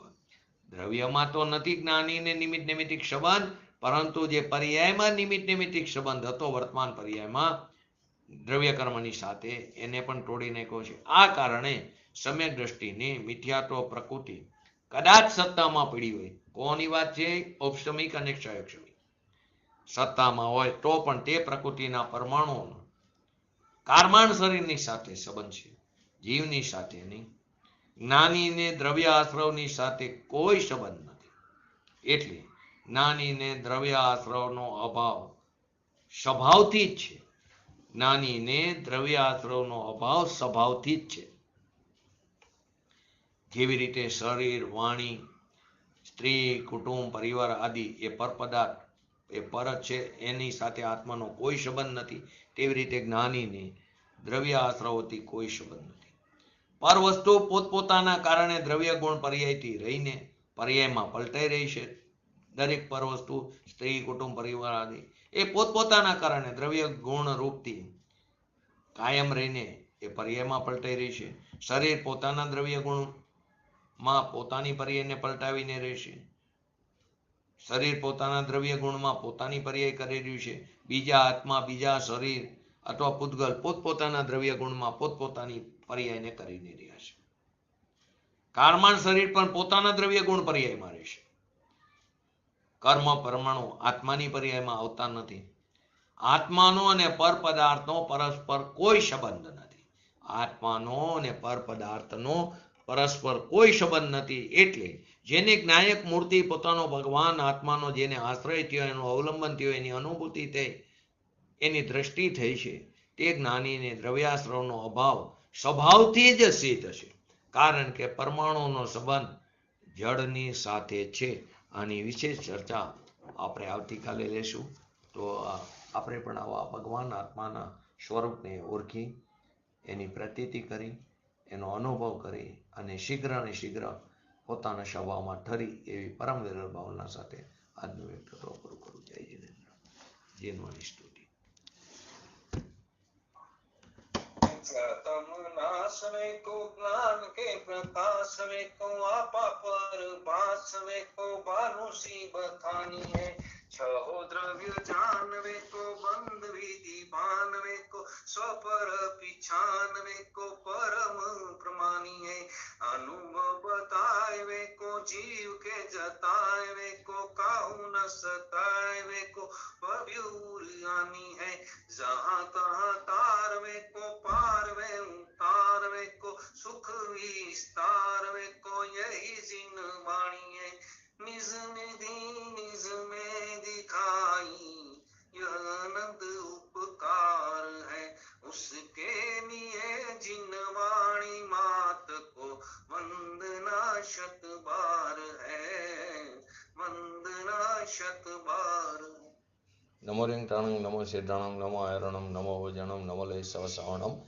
દ્રવ્યમાં તો નથી જ્ઞાનીને નિમિત્ત નૈમિત્તિક સંબંધ, પરંતુ જે પર્યાયમાં નિમિત્ત નૈમિત્તિક સંબંધ હતો વર્તમાન પર્યાયમાં દ્રવ્ય કર્મની સાથે એને પણ તોડી નાખ્યો છે. આ કારણે સમ્યક દ્રષ્ટિની મિથ્યાત્વ પ્રકૃતિ કદાચ સત્તામાં પડી હોય. કોની વાત છે? ઔપશમિક અને ક્ષાયોક્ષમિક સત્તામાં હોય તો પણ તે પ્રકૃતિના પરમાણુઓનો કારમાન શરીરની સાથે સંબંધ છે, જીવની સાથે નહીં. જ્ઞાનીને દ્રવ્ય આશ્રવની સાથે કોઈ સંબંધ નથી. એટલે જ્ઞાનીને દ્રવ્ય આશ્રવનો અભાવ સ્વભાવથી જ છે. જ્ઞાનીને દ્રવ્ય આશ્રવનો અભાવ સ્વભાવથી જ છે. જેવી રીતે શરીર, વાણી, સ્ત્રી, કુટુંબ, પરિવાર આદિ એ પરપદાર્થ, એ પર છે, એની સાથે આત્માનો કોઈ સંબંધ નથી. તેવી રીતે જ્ઞાનીને દ્રવ્ય આશ્રવથી કોઈ સંબંધ નથી. પર વસ્તુ પોતપોતાના કારણે દ્રવ્ય ગુણ પર્યાયથી રહીને પર્યાયમાં પલટાઈ રહી છે. દરેક પર વસ્તુ, સ્ત્રી, કુટુંબ, પરિવાર આદિ એ પોતપોતાના કારણે દ્રવ્ય ગુણ રૂપથી કાયમ રહીને એ પર્યાયમાં પલટાઈ રહી છે. શરીર પોતાના દ્રવ્ય ગુણમાં પોતાની પર્યાયને પલટાવીને રહેશે. શરીર પોતાના દ્રવ્ય ગુણમાં પોતાની પર્યાય કરી રહ્યું છે, બીજા આત્મા, બીજા શરીર અથવા પૂતગલ પોતપોતાના દ્રવ્ય ગુણમાં પોતપોતાની પર્યાયને કરીને રહ્યા છે. કારમાન શરીર પણ પોતાના દ્રવ્ય ગુણ પર્યાયમાં રહેશે. કર્મ પરમાણુ આત્માની પર્યાયમાં આવતા નથી. આત્માનો અને પર પદાર્થનો પરસ્પર કોઈ સંબંધ નથી. આત્માનો અને પર પદાર્થનો પરસ્પર કોઈ સંબંધ નથી. એટલે જેને જ્ઞાયક મૂર્તિ પોતાનો ભગવાન આત્માનો જેને આશ્રય થયો, એનું અવલંબન થયું, એની અનુભૂતિ થઈ, એની દ્રષ્ટિ થઈ છે, તે જ્ઞાનીને દ્રવ્યાશ્રવનો અભાવ સ્વભાવથી જ સિદ્ધ છે. કારણ કે પરમાણુનો સંબંધ જળની સાથે છે. આની વિશેષ ચર્ચા આપણે આવતીકાલે લેશું. તો આપણે પણ આવા ભગવાન આત્માના સ્વરૂપને ઓળખી, એની પ્રતીતિ કરી, એનો અનુભવ કરી અને શીઘ્ર ને શીઘ્ર પોતાના સ્વભાવમાં ઠરી એવી પરમ વિરલ ભાવના સાથે આજનું વ્યક્તિત્વ પૂરું કરું. જય જિનેન્દ્ર. જીનવાની સ્તુતિ.
तम नाश में को ज्ञान के प्रकाश में को आपा पर भास में को भानुषी बखानी है. छहो द्रव्य जानवे को बंद विधि भानवे को स्वपर पिछान वे को परम प्रमानी है. अनुभव बताए वे को जीव के जताए वे को काहू न सताए वे को पव्यूरियानी है. जहाँ तहाँ तार वे को पार वे उतार वे को सुख विस्तार वे को यही जिन वाणी है. निज निधि निज में दिखाई यह अनंत उपकार है. उसके लिए जिन वाणी मात को वंदना शत बार है, वंदना शत बार.
नमो रिंगटाणं नमो सिद्धाणं नमो आयरणं नमो भजनं नमो लय सवसावणं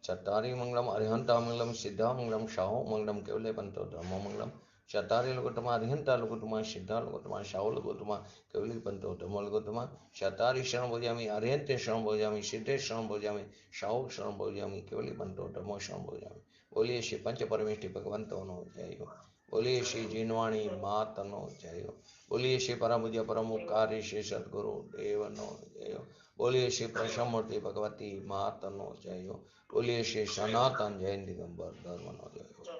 चट्टारी मंगलम अरिहंता मंगलम सिद्धा मंगलम शाहो मंगलम केवले पंतो धर्मो मंगलम चट्टारी लोकोत्तमा अरिहंता लोकोत्तमा सिद्धा लोकोत्तमा शाहो लोकोत्तमा केवले पंतो धर्मो लोकोत्तमा चट्टारी शरण भोजामि अरिहंते शरण भोजामि सिद्धे शरण भोजामि शाहो शरण भोजामि केवले पंतो धर्मो शरण भोजामि. बोलिए श्री पंच परमेष्टि भगवंतोनो जय हो. बोलिए श्री जीनवाणी मातनो जय हो. बोलिए श्री परम पूज्य परमोपकारी श्री सद्गुरु देवनो जय हो. बोलिए श्री प्रसमूर्ति भगवती मातनो जय हो. बोलिए श्री सनातन जैन दिगंबर धर्मनो जय हो.